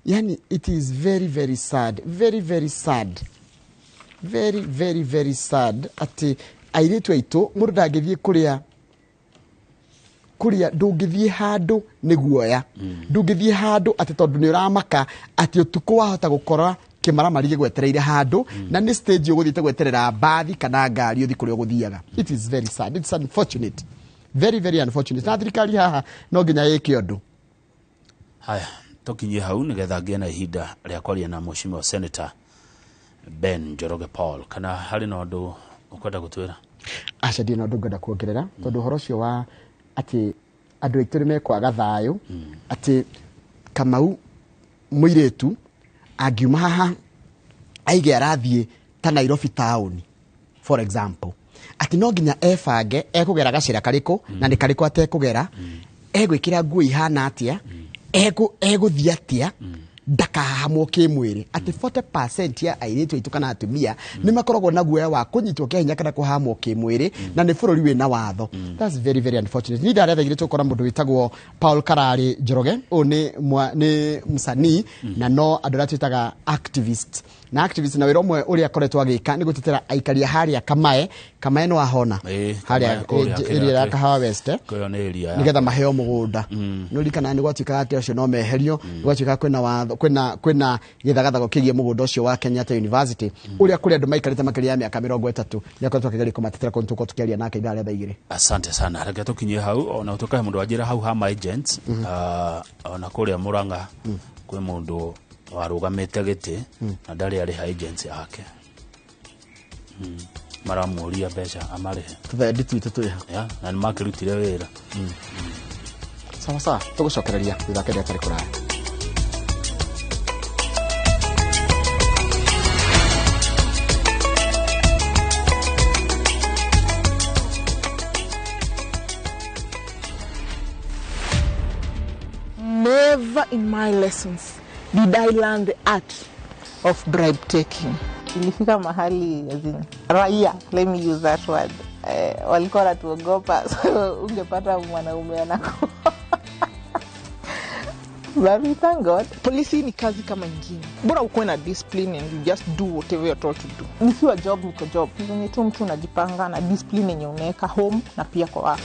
Yani it is very very sad, very sad. Very sad ati airetu aitu mundu ndangithie kuria ndungithie handu ni guoya ndungithie handu ati tondu ni uramaka ati utuku wahota gukora kimaramari gigwetereire handu na ni stage uguthiite gweterera bathi kana ngari uthi kuria uguthiaga. It is very sad, it's unfortunate, very unfortunate. Na thirikari haha no nginya yike undu haya tukinyie hau nigetha ngie na ihinda ria kwaria na mheshimiwa senator Ben Njoroge Paul kana hari no ndu ukwenda gutwira aca ndi no ndu ngenda kuongerera tondu horo cio wa ati andu aitu ni mekwaga thayo ati Kamau muiretu angiuma haha aige arathie ta Nairobi town for example ati no nginya efange ekugera gacira kariko na ni kariko atekugera egwikira nguo ihana atia eguthia atia ndakahahamwo kimwiri ati 40% ya airitu aitu kana atumia ni makoragwo na guoya wa kunyitwo kihinya kana kuhamwo kimwiri na ni bururi wina watho. That's very very unfortunate. Ni ndare thagire tukora mundu witagwo Paul Karari Njoroge ni msanii na no andora twitaga activist na activist na wiro mwe uri akoretwo agika ni gutetera aikaria haria kamae no ahona haria area ya Kahawa West nigetha maheo mugunda no rikana ni gwatuika ati acio no meherio gwatuika kwina watho kwina githagathago kigie mugunda ucio wa Kenyatta University uri akuri andu maikarite makiria ya miaka 30 ni akoretwo akigeria kumatetera kuntuko tukiaria nake idare thaigire. Asante sana reke tukinye hau ona utukahe mundu wajira hau ha agents ona kuria Muranga kwe mundu warugamite giti na ndari ari ha agents yake maramuria besha amare tuthedi twitutuya ya na ni makirutire wira sawa tugucokereria thutha kende atari kurara. Never in my lessons did I learn the art of bribe taking. Ilifika mahali raia, let me use that word, walikuwa natuogopa, so ungepata mwanaume anako. But we thank God. Polisi ni kazi kama nyingine. Bora uko na discipline and you just do whatever you're told to do. Nikiwa job niko job. Ni tu mtu unajipanga na discipline yenye unaweka home na pia kwa work.